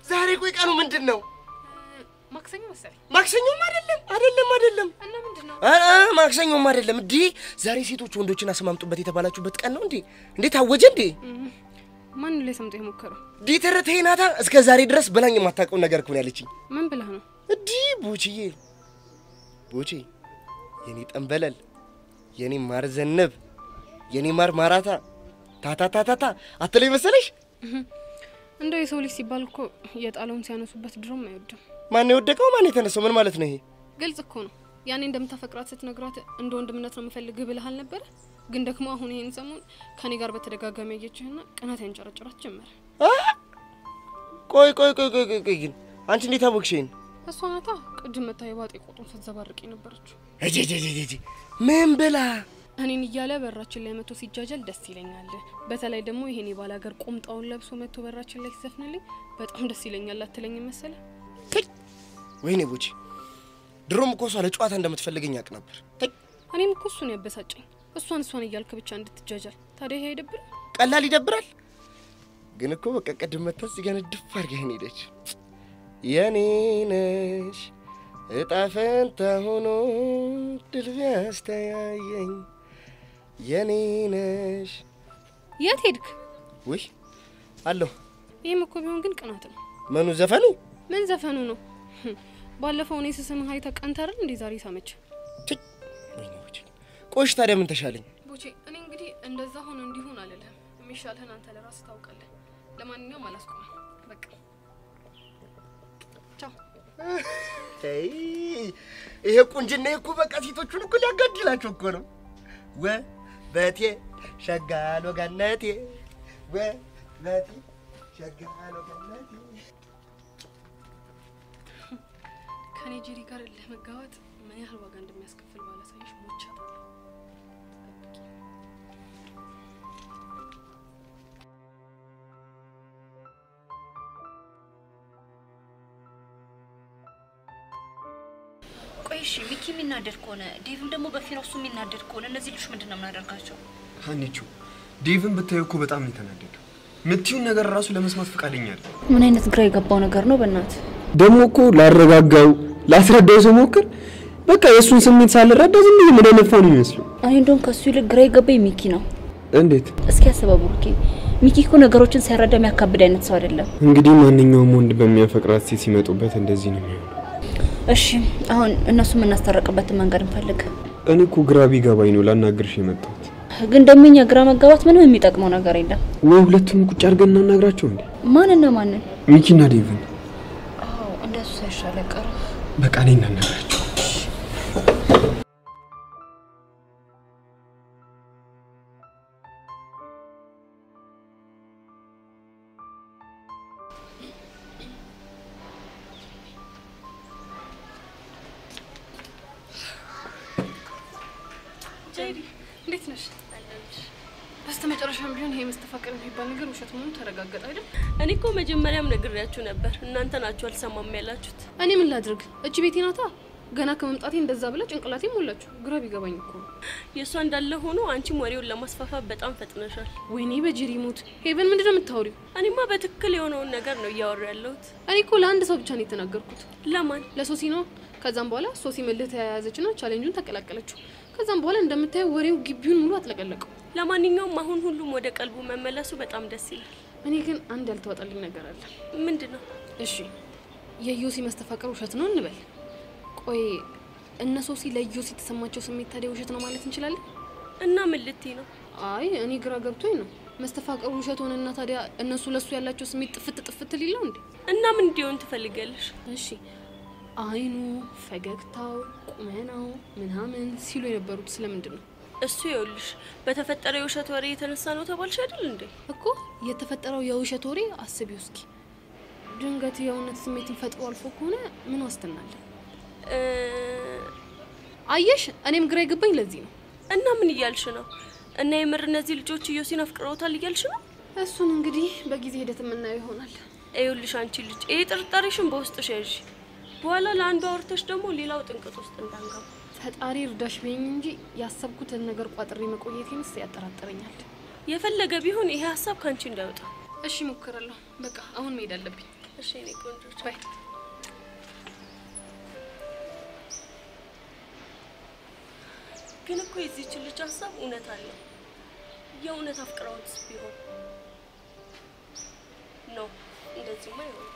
C: ዛሬ ቆይ ቀኑ ምንድነው?
B: ማክሰኞ መሰለኝ።
C: ማክሰኞም አይደለም።
B: እና ምንድነው?
C: ማክሰኞም አይደለም። ዛሬ ሴቶች ወንዶችን አስማምጡበት የተባላችሁበት ቀን ነው እንዴ? እንዴት አወጀ እንዴ?
G: ማን ላይ ሰምቶ የሞከረው?
C: ዲተረቴ ናታ። እስከ ዛሬ ድረስ በላኝ የማታውቀው ነገር እኮ ነው ያለችኝ።
G: ምን ብለህ ነው?
C: ቦቼ የኔ ጠንበለል፣ የኔ ማር ዘነብ፣ የኔ ማር ማራታ ታታታታታ አትለይ መሰለሽ?
G: እንደው የሰው ልጅ ሲባል እኮ የጣለውን ሲያነሱበት ድሮም አይወድም።
C: ማን የወደቀው ማን የተነሳው ምን ማለት ነው ይሄ?
G: ግልጽ እኮ ነው። ያኔ እንደምታፈቅራት ስትነግራት እንደ ወንድምነት ነው የምፈልግህ ብለሃል ነበር። ግን ደግሞ አሁን ይሄን ሰሞን ከኔ ጋር በተደጋጋሚ ያየችህና ቅናት ያንጨረጨራት ጀመረ።
C: ቆይ ግን አንቺ እንዴት አወቅሽኝ?
G: እሷ ናታ ቅድም መታ የባጤ ቆጡን ስትዘባርቅ ነበረችው።
C: ምን ብላ?
G: እኔን እያለ በራችን ላይ መቶ ሲጃጃል ደስ ይለኛል። በተለይ ደግሞ ይሄን የባላገር ቁምጣውን ለብሶ መቶ በራችን ላይ ሲዘፍንልኝ በጣም ደስ ይለኛል። አትለኝ መሰለ?
C: ወይኔ ቦቼ፣ ድሮም እኮ እሷ ለጨዋታ እንደምትፈልገኝ ያውቅ ነበር።
G: እኔም እኮ እሱን ያበሳጨኝ እሷን እያልክ ብቻ እንድትጃጃል። ታዲያ ይሄ አይደብርም?
C: ቀላል ይደብራል። ግን እኮ በቃ ቅድም መታ ሲገነ ድፍ አድርገኝ ሄደች። የኔ ነሽ እጣ ፈንታ ሆኖ ድል ያስተያየኝ የኔ ነሽ።
G: የት ሄድክ?
C: ውይ አለሁ።
G: ይሄም እኮ ቢሆን ግን ቅናት ነው።
C: ምኑ ዘፈኑ?
G: ምን ዘፈኑ ነው? ባለፈው እኔ ስስምህ አይታ ቀንታ አይደል እንዴ ዛሬ ሳመች?
C: ቆሽ ታዲያ ምን ተሻለኝ?
G: ቦቼ እኔ እንግዲህ እንደዛ ሆኖ እንዲሆን አልልህም። የሚሻልህን አንተ ለራስህ ታውቃለህ። ለማንኛውም አላስቆምም። በቃ ቻው።
C: ይሄ ቁንጅና እኮ በቃ ሴቶቹን እኮ ሊያጋድላቸው እኮ ነው። በቴ ሸጋሎ ገነቴ በቴ ሸጋሎ ገነቴ
G: ከኔ ጄሪ ጋር ለመጋባት ምን ያህል ዋጋ እንደሚያስከፍል ባላሳይሽ ሞቻታለሁ።
H: ቆይሽ ሚኪ የሚናደድ ከሆነ ዴቭም ደግሞ በፊናሱ የሚናደድ ከሆነ እነዚህ ልጆች ምንድነው የምናደርጋቸው?
K: ሀኒቹ ዴቭን ብታየው እኮ በጣም ነው የተናደደው። ምትዩን ነገር ራሱ ለመስማት ፈቃደኛ አይደል።
A: ምን አይነት ግራ የገባው ነገር ነው በእናት
K: ደግሞ እኮ ላረጋጋው ላስረዳው ስሞክር በቃ የሱን ስሜት ሳልረዳ ዝም ብዬ መደነፋ ነው የሚመስለው።
A: እኔ እንደውም ከሱ ይልቅ ግራ የገባኝ ሚኪ ነው።
K: እንዴት?
A: እስኪ አስበው ብሩኬ፣ ሚኪ እኮ ነገሮችን ሳይረዳ የሚያካብድ አይነት ሰው አይደለም።
K: እንግዲህ ማንኛውም ወንድ በሚያፈቅራት ሴት ሲመጡበት እንደዚህ ነው የሚሆነው።
A: እሺ አሁን እነሱ የምናስታረቅበትን መንገድ እንፈልግ።
K: እኔ እኮ ግራ ቢገባኝ ነው ላናግርሽ የመጣሁት።
A: ግን ደግሞ እኛ ግራ መጋባት ምንም የሚጠቅመው ነገር የለም።
K: ወይ ሁለቱም ቁጭ አድርገን እናናግራቸው እንዴ?
A: ማንና ማንን?
K: ሚኪና ዴቭን።
A: አዎ እንደሱ ሳይሻል ቀረ።
K: በቃ እኔ እናናግራቸው።
G: ጄሪ እንዴት ነሽ? በስተመጨረሻም ቢሆን ይሄ መስተፋቀር የሚባል ነገር ውሸት መሆኑ ተረጋገጠ አይደል?
F: እኔ እኮ መጀመሪያም ነግሬያችሁ ነበር፣ እናንተ ናችሁ አልሰማም ያላችሁት።
G: እኔ ምን ላድርግ? እቺ ቤቴ ናታ። ገና ከመምጣቴ እንደዛ ብለ ጭንቅላቴ ሞላችሁ። ግራ ቢገባኝ እኮ
F: የሷ እንዳለ ሆኖ አንቺም ወሬውን ለማስፋፋት በጣም ፈጥነሻል።
G: ወይኔ በጄሪ ሞት። ሄቨን ምንድነው የምታወሪው?
F: እኔማ በትክክል የሆነውን ነገር ነው እያወራሁ ያለሁት።
G: እኔ እኮ ለአንድ ሰው ብቻ ነው የተናገርኩት።
F: ለማን?
G: ለሶሲ ነው። ከዛም በኋላ ሶሲ መልህ ተያያዘችና ቻሌንጁን ተቀላቀለችው። ከዛም በኋላ እንደምታየው ወሬው ግቢውን ሙሉ አጥለቀለቀው።
F: ለማንኛውም አሁን ሁሉም ወደ ቀልቡ መመለሱ በጣም ደስ ይላል።
G: እኔ ግን አንድ ያልተዋጠልኝ ነገር አለ።
F: ምንድነው?
G: እሺ የዮሲ መስተፋቀር ውሸት ነው እንበል። ቆይ እነ ሶሲ ለዮሲ የተሰማቸው ስሜት ታዲያ ውሸት ነው ማለት እንችላለን?
F: እና ምን ልትይ ነው?
G: አይ እኔ ግራ ገብቶኝ ነው። መስተፋቀሩ ውሸት ሆነና ታዲያ እነሱ ለሱ ያላቸው ስሜት ጥፍት ሊለው እንዴ?
F: እና ምን እንዲሆን ትፈልጋለሽ?
G: እሺ አይኑ፣ ፈገግታው፣ ቁመናው ምናምን ሲሉ የነበሩት ስለምንድን ነው?
F: እሱ ይኸውልሽ በተፈጠረው የውሸት ወሬ የተነሳ ነው ተባልሽ አይደል እንዴ?
G: እኮ የተፈጠረው የውሸት ወሬ አስቢው እስኪ። ድንገት የእውነት ስሜትን ፈጥሮ አልፎ ከሆነ ምን ዋስትና አለ? አየሽ እኔም ግራ ይገባኝ ለዚህ ነው።
F: እና ምን እያልሽ ነው? እና የምር እነዚህ ልጆች ዮሲን አፍቅረውታል እያልሽ ነው?
G: እሱን እንግዲህ በጊዜ ሂደት የምናየው ይሆናል።
F: ይኸውልሽ አንቺ ልጅ ይሄ ጥርጣሬሽን በውስጥሽ ያዥ። በኋላ ለአንዱ አውርተሽ ደግሞ ሌላው ጥንቅጥ ውስጥ እንዳንገባ።
G: ፈጣሪ እርዳሽ በይኝ እንጂ ያሰብኩትን ነገር ቋጥሬ መቆየቴንስ ያጠራጥረኛል።
F: የፈለገ ቢሆን ይሄ ሀሳብ ካንቺ እንዳይወጣ።
G: እሺ ሞክራለሁ። በቃ አሁን መሄድ አለብኝ።
F: እሺ እኔ ቆንጆ
G: ባይ።
F: ግን እኮ የዚህች ልጅ ሀሳብ እውነት አለው። የእውነት አፍቅረውትስ ቢሆን ነው እንደዚህማ ይሆን።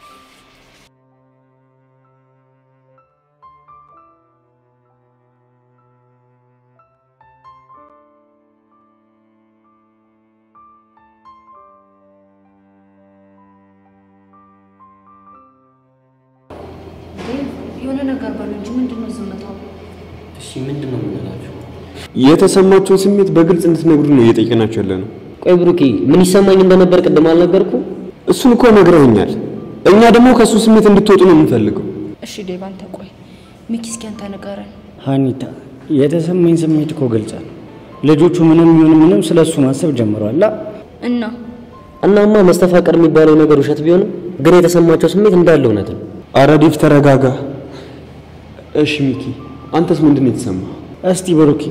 A: የሆነ ነገር ባሉ እንጂ ምንድነው ዝምታው?
I: እሺ ምንድነው የምንላችሁ?
K: የተሰማችሁን ስሜት በግልጽ እንድትነግሩ ነው እየጠየቅናችሁ ያለነው።
I: ቆይ ብሩኬ ምን ይሰማኝ እንደነበር ቅድም አልነገርኩ?
K: እሱን እኮ ነግረውኛል። እኛ ደግሞ ከሱ ስሜት እንድትወጡ ነው የምንፈልገው።
A: እሺ ዴቭ አንተ ቆይ ሚኪ እስኪ አንተ ንገረን።
J: ሀኒታ የተሰማኝ ስሜት እኮ ገልጻ ነው። ልጆቹ ምንም ስለሱ ማሰብ ጀምረዋል።
I: እናማ መስተፋቀር የሚባለው ነገር ውሸት ቢሆንም ግን የተሰማቸው ስሜት እንዳለ እውነት ነው።
K: ኧረ ዴቭ ተረጋጋ። እሺ ሚኪ አንተስ ምንድነው የተሰማው?
J: እስቲ ብሩኬ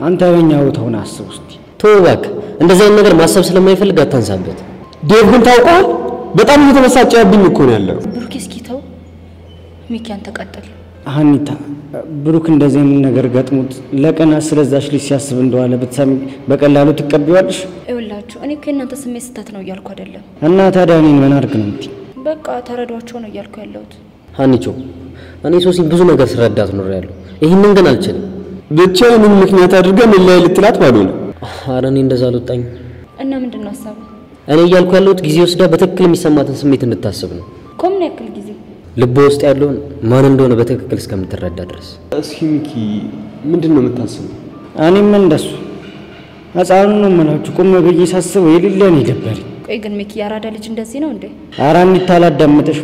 J: አንተ በእኛ ቦታ ሆነ አስብ እስቲ።
I: ተው እባክህ፣ እንደዚህ አይነት ነገር ማሰብ ስለማይፈልግ አታንሳበት።
K: ዴቭ ግን ታውቀዋል፣ በጣም እየተበሳጨብኝ እኮ ነው ያለው።
A: ብሩኬ እስኪ ተው። ሚኪ አንተ ቀጥል።
J: ሀኒታ ብሩክ እንደዚህ አይነት ነገር ገጥሞት ለቀናት ስለዛች ልጅ ሲያስብ እንደዋለ ብትሰሚ በቀላሉ ትቀበያለሽ?
A: ይኸውላችሁ እኔ ከእናንተ ስሜት ስህተት ነው እያልኩ አይደለም።
J: እና ታዲያ እኔን ምን አድርግ ነው የምትይ?
A: በቃ ተረዷቸው ነው እያልኩ ያለሁት።
I: ሀኒቾ እኔ ሶሲን ብዙ ነገር ስረዳት ኖሬያለሁ። ይሄንን ግን አልችልም።
K: ብቻ ምን ምክንያት አድርገን ላይ ልትላት ባልሆነ
I: ኧረ እኔ እንደዛ አልወጣኝ።
E: እና ምንድነው ሐሳብ?
I: እኔ እያልኩ ያለሁት ጊዜ ወስዳ በትክክል የሚሰማትን ስሜት እንድታስብ ነው።
E: ኮምን ያክል ጊዜ
I: ልቧ ውስጥ ያለውን ማን እንደሆነ በትክክል እስከምትረዳ ድረስ።
K: እስኪ ሚኪ ምንድነው የምታስበው?
J: እኔም እንደሱ ህፃኑ ነው የምላችሁ። ቁም ብዬ ሳስበው የሌለን ይደበረኝ።
E: ቆይ ግን ሚኪ ያራዳ ልጅ እንደዚህ ነው እንዴ?
J: ኧረ እንዴት አላዳምጥሽ?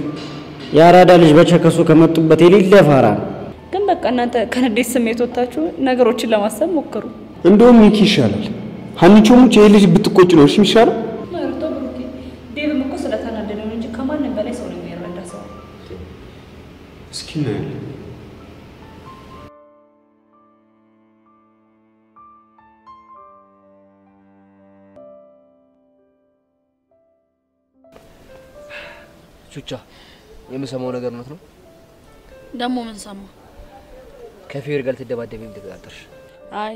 J: ያራዳ ልጅ በቸከሱ ከመጡበት የሌለ ፋራ ነው።
H: ግን በቃ እናንተ ከንዴት ስሜት ወጣችሁ ነገሮችን ለማሰብ ሞክሩ።
K: እንደውም ሚኪ ይሻላል። ሀኒቾ ሙቼ ልጅ ብትቆጭ ነው እሺ የሚሻለው።
H: ማርቶ ብሩኬ ዴቭም እኮ ስለተናደደ ነው እንጂ ከማንም በላይ ሰው ነው የሚረዳ ሰው።
K: እስኪ ነው
L: ቹቻ የምሰማው ነገር እውነት ነው?
A: ደሞ ምን ሰማ?
L: ከፌር ጋር ተደባደበኝ ተጋጣሽ?
A: አይ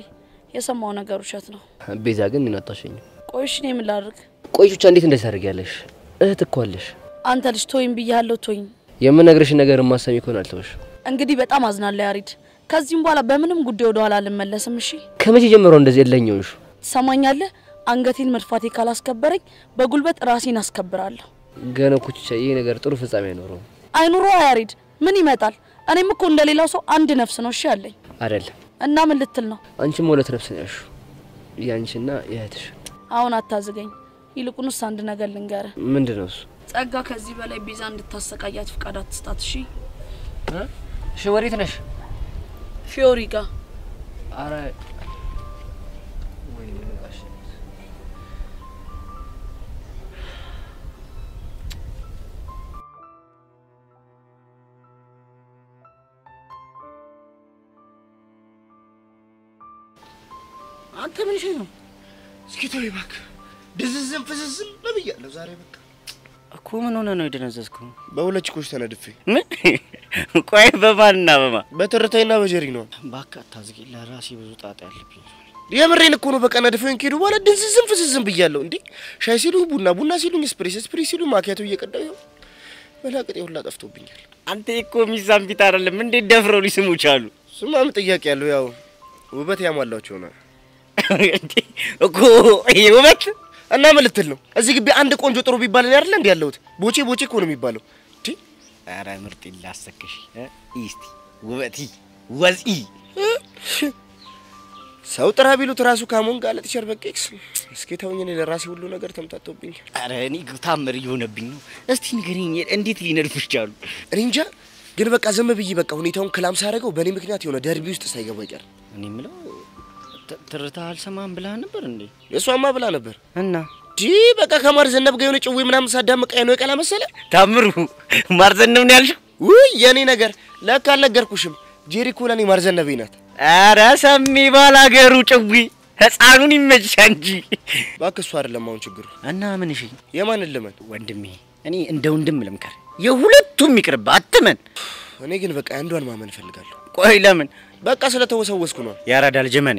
A: የሰማው ነገር ውሸት ነው።
L: ቤዛ ግን እናጣሽኝ።
A: ቆይሽ ነው ምን ላድርግ?
L: ቆይ ቹቻ እንዴት እንደዚህ ታደርጊያለሽ? እህት እኮ አለሽ።
A: አንተ ልጅ ቶይም ብያለሁ ቶይም።
L: የምነግርሽ ነገር ማሰሚ ይሆን አልተውሽ።
A: እንግዲህ በጣም አዝናለሁ ያሪድ። ከዚህም በኋላ በምንም ጉዳይ ወደ ኋላ አልመለስም። እሺ
L: ከመቼ ጀምሮ እንደዚህ የለኝውሽ?
A: ትሰማኛለህ? አንገቴን መድፋቴ ካላስከበረኝ በጉልበት ራሴን አስከብራለሁ።
L: ገና እኮ ቹቻ ይሄ ነገር ጥሩ ፍጻሜ አይኖረውም።
A: አይኑሮ ያሪድ ምን ይመጣል? እኔም እኮ እንደሌላው ሰው አንድ ነፍስ ነው እሺ ያለኝ።
L: አይደለም
A: እና ምን ልትል ነው?
L: አንቺም ሁለት ነፍስ ነሽ። ያንቺና የእህትሽ።
A: አሁን አታዝገኝ። ይልቁንስ አንድ ነገር ልንገርህ።
L: ምንድነው እሱ?
A: ጸጋ ከዚህ በላይ ቤዛ እንድታሰቃያት ፍቃድ አትስጣት እሺ?
L: እሺ ወዴት ነሽ?
A: ፊዮሪ ጋር።
L: አረ
C: አንተ ምን ሸይ ነው? እስኪ ተወኝ እባክህ። ድዝዝም ፍዝዝም በብያለሁ ዛሬ በቃ
J: እኮ ምን ሆነ ነው የደነዘዝከው?
C: በሁለት ችኮች ተነድፌ።
J: ምን? ቆይ በማንና በማ?
C: በትርታይና በጀሪ ነው።
J: እባክህ አታዝጊኝ፣ ለራሴ ብዙ ጣጣ ያለብኝ።
C: የምሬን እኮ ነው። በቃ ነድፌን ከሄዱ በኋላ ድዝዝም ፍዝዝም ብያለሁ። እንዴ ሻይ ሲሉኝ ቡና፣ ቡና ሲሉኝ ስፕሬስ ሲሉኝ ማኪያቶ እየቀዳሁ ይኸው በላቅጤ ሁላ ጠፍቶብኛል።
J: አንተ እኮ ሚዛን ቢት አይደለም እንዴት ደፍረው ሊስሙ ቻሉ?
C: ስማም ጥያቄ ያለው ያው ውበት ያሟላቸው ነው
J: እኮ ይሄ ውበት
C: እና ምን ልትል ነው? እዚህ ግቢ አንድ ቆንጆ ጥሩ ቢባል ነው አይደል እንዴ ያለሁት? ቦቼ ቦቼ እኮ ነው የሚባለው። እንዴ
J: ኧረ ምርጥ ይላሰከሽ ኢስቲ ውበቲ ወዚ
C: ሰው ጥራ ቢሉት ራሱ ካሞን ጋር ለጥቸር በቄክስ እስኪ ተውኝ። እኔ ለራሴ ሁሉ ነገር ተምታቶብኝ።
J: ኧረ እኔ ታምር ይሆነብኝ ነው። እስቲ ንገሪኝ እንዴት ሊነድፍሽ ቻሉ?
C: እኔ እንጃ ግን በቃ ዝም ብዬ በቃ ሁኔታውን ክላም ሳረገው በእኔ ምክንያት የሆነ ደርቢ ውስጥ ሳይገባ ይቀር።
J: እኔ የምለው ትርታ አልሰማም ብላ ነበር እንዴ?
C: እሷማ ብላ ነበር
J: እና
C: በቃ ከማር ዘነብ ጋር የሆነ ጭዌ ምናምን ሳዳምቅ ነው የቀላ መሰለ።
J: ታምሩ ማር ዘነብ ነው ያልሽው?
C: ውይ የኔ ነገር ለካ አልነገርኩሽም። ጄሪ እኮ ለኔ ማር ዘነብ ናት።
J: ኧረ ሰሚ ባላገሩ ጭዊ ህፃኑን ይመችሽ እንጂ
C: እባክህ እሱ አይደለም አሁን ችግሩ።
J: እና ምን እሺ
C: የማን ልመን?
J: ወንድሜ እኔ እንደ ወንድም ልምከር፣ የሁለቱም ይቅርብ አትመን።
C: እኔ ግን በቃ አንዷን ማመን እፈልጋለሁ።
J: ቆይ ለምን?
C: በቃ ስለተወሰወስኩ ነው።
J: ያራዳ ልጅ መኔ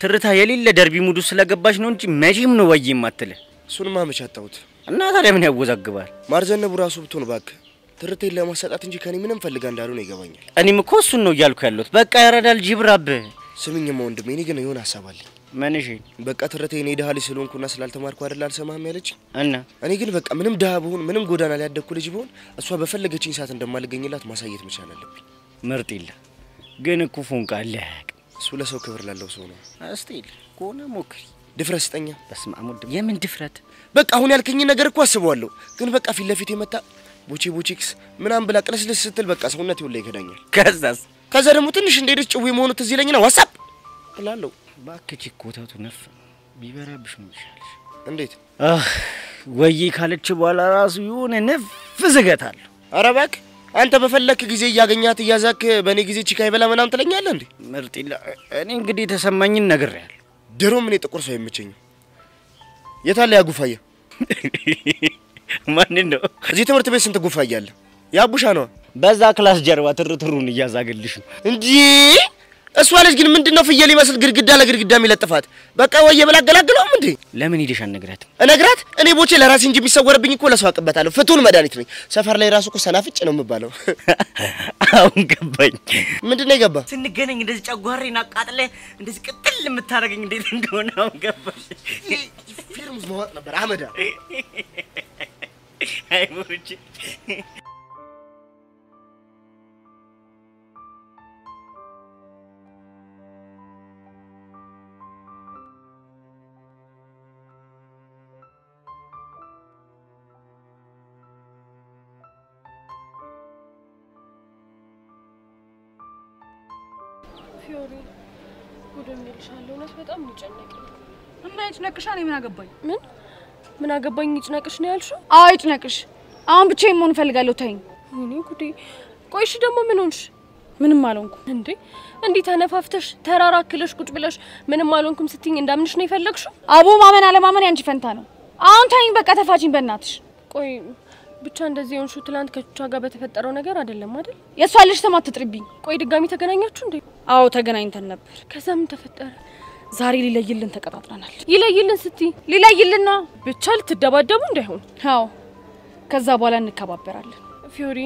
J: ትርታ የሌለ ደርቢ ሙዱ ስለገባሽ ነው እንጂ መቼም ነው ወይ የማትለ።
C: እሱንማ መች አጣሁት።
J: እና ታዲያ ምን ያወዛግባል?
C: ማር ዘነቡ ራሱ ብትሆን እባክህ ትርቴን ለማሰጣት እንጂ ከኔ ምንም ፈልጋ እንዳልሆነ ይገባኛል።
J: እኔም እኮ እሱን ነው እያልኩ ያለሁት። በቃ ያራዳ ልጅ ይብራብህ።
C: ስሚኝማ ወንድሜ እኔ ግን የሆነ ሀሳብ አለኝ።
J: ምን እሺ?
C: በቃ ትርቴ እኔ ደሃ ልጅ ስለሆንኩና ስላልተማርኩ አይደል አልሰማህም ያለች?
J: እና
C: እኔ ግን በቃ ምንም ደሃ ብሆን ምንም ጎዳና ላይ ያደግኩ ልጅ ብሆን እሷ በፈለገችኝ ሰዓት እንደማልገኝላት ማሳየት መቻል አለብኝ።
J: ምርጥ ይላ ግን እኮ ፎንቃ አለህ።
C: እሱ ለሰው ክብር ላለው ሰው ነው።
J: አስቴል ኮና ሞክሪ።
C: ድፍረት ስጠኛ።
J: በስመ አብ ወልድ። የምን ድፍረት?
C: በቃ አሁን ያልከኝ ነገር እኮ አስበዋለሁ። ግን በቃ ፊት ለፊት የመጣ ቦቼ ቦቼክስ ምናምን ብላ ቅለስልስ ስትል በቃ ሰውነት ይወላ ይከዳኛል። ከዛ ደግሞ ትንሽ እንደሄደች ጭዌ መሆኑ ትዝ ይለኝና ዋትስአፕ እላለሁ።
J: እባክህ ኮታቱ ነፍ ቢበራብሽ ምን ይሻልሽ?
C: እንዴት
J: ወይ ካለች በኋላ ራሱ የሆነ ነፍ ዝገታለሁ።
C: ኧረ እባክህ አንተ በፈለክ ጊዜ እያገኛት እያዛክ በእኔ ጊዜ ቺካ ይበላ ምናምን ትለኛለህ እንዴ?
J: ምርጥ ይላ እኔ እንግዲህ ተሰማኝን ነግሬያለሁ።
C: ድሮም እኔ ጥቁር ሰው አይመቸኝም። የታለ ያ ጉፋያ?
J: ማን ነው?
C: እዚህ ትምህርት ቤት ስንት ጉፋያ አለ? ያቡሻ ነው።
J: በዛ ክላስ ጀርባ ትርትሩን እያዛገልሽ ነው
C: እንጂ እሷ ልጅ ግን ምንድነው ፍየል ይመስል ግድግዳ ለግድግዳ የሚለጥፋት? በቃ ወይ የበላገላግለውም እንዴ?
M: ለምን ሄደሽ አልነግራትም?
C: እነግራት? እኔ ቦቼ ለራሴ እንጂ የሚሰወርብኝ እኮ ለሰው አቀበታለሁ። ፍቱን መድኃኒት ነኝ። ሰፈር ላይ ራሱ እኮ ሰናፍጭ ነው የምባለው።
M: አሁን ገባኝ።
C: ምንድነው የገባ?
M: ስንገናኝ እንደዚህ ጨጓሬን አቃጥለ እንደዚህ ቅጥል የምታረገኝ እንዴት እንደሆነ አሁን ገባሽ።
C: ፊርሙዝ ማዋጥ ነበር አመዳ።
M: አይ ቦቼ
F: ፊዮሪ ጉድም ይልሻለሁ። እውነት በጣም ይጨነቀኝ
B: እና ይጭነቅሻል። ምን አገባኝ?
F: ምን አገባኝ? ይጭነቅሽ ነው ያልሽው?
B: አዎ ይጭነቅሽ። አሁን ብቻዬን መሆን እፈልጋለሁ። ተይኝ።
F: እኔ ጉዴ። ቆይሽ ደግሞ ምን ሆንሽ?
B: ምንም አልሆንኩም።
F: እንዴ እንዴ ተነፋፍተሽ ተራራክለሽ ቁጭ ብለሽ ምንም አልሆንኩም ስትይኝ እንዳምንሽ ነው የፈለግሽው?
B: አቦ ማመን አለማመን ያንቺ ፈንታ ነው። አሁን ተይኝ በቃ ተፋቺኝ በእናትሽ።
F: ቆይ ብቻ እንደዚህ የሆንሽው ትላንት ከቹቻ ጋር በተፈጠረው ነገር አይደለም አይደል?
B: የሷ ልጅ ስም አትጥሪብኝ።
F: ቆይ ድጋሚ ተገናኛችሁ እንዴ?
B: አዎ ተገናኝተን ነበር።
F: ከዛ ምን ተፈጠረ?
B: ዛሬ ሊለይልን ተቀጣጥረናል።
F: ይለይልን ስትይ?
B: ሊለይልና
F: ብቻ ልትደባደቡ እንዳይሆን።
B: አዎ ከዛ በኋላ እንከባበራለን።
F: ፊዮሪ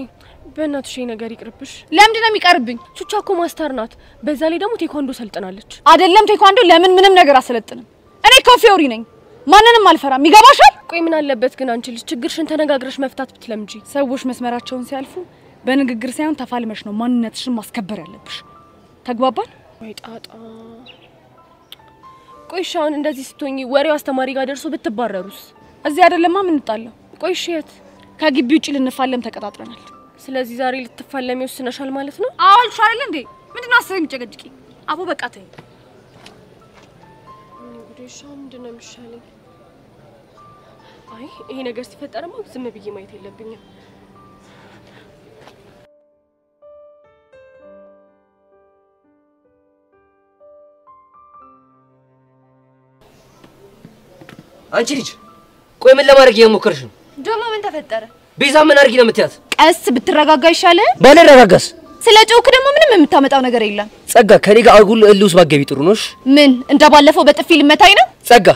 F: በእናትሽ ነገር ይቅርብሽ።
B: ለምንድን ነው የሚቀርብኝ?
F: ቹቻ እኮ ማስተር ናት። በዛ ላይ ደግሞ ቴኳንዶ ሰልጥናለች።
B: አይደለም ቴኳንዶ ለምን ምንም ነገር አሰለጥንም። እኔ እኮ ፊዮሪ ነኝ። ማንንም አልፈራም። ይገባሻል?
F: ቆይ ምን አለበት ግን አንቺ ልጅ ችግርሽን ተነጋግረሽ መፍታት ብትለምጂ።
B: ሰዎች መስመራቸውን ሲያልፉ በንግግር ሳይሆን ተፋልመሽ ነው ማንነትሽን ማስከበር ያለብሽ። ተግባባን?
F: ወይ ጣጣ። ቆይ ሻውን እንደዚህ ስትሆኚ ወሬው አስተማሪ ጋር ደርሶ ብትባረሩስ?
B: እዚህ አይደለማ ምን እንጣለው?
F: ቆይ የት?
B: ከግቢ ውጪ ልንፋለም ተቀጣጥረናል።
F: ስለዚህ ዛሬ ልትፋለሚ ወስነሻል ማለት ነው?
B: አዎ አልኩሽ አይደል እንዴ? ምንድነው አስበኝ የምትጨቀጭቂ? አቦ በቃ ተይ።
F: ጉዴሻ ምንድነው የሚሻለኝ? አይ ይሄ ነገር ሲፈጠርማ ዝም ብዬ ማየት የለብኝም።
L: አንቺ ልጅ ቆይ ምን ለማድረግ እየሞከርሽ ነው?
E: ደግሞ ምን ተፈጠረ?
L: ቤዛ ምን አድርጊ ነው የምትያት?
E: ቀስ ብትረጋጋ ይሻላል።
L: ባልረጋጋስ?
E: ስለ ጮክ ደግሞ ምንም የምታመጣው ነገር የለም።
L: ጸጋ ከኔ ጋር አጉል እልውስ ባገቢ ጥሩ ነውሽ።
E: ምን እንደባለፈው በጥፊ ልመታኝ ነው?
L: ጸጋ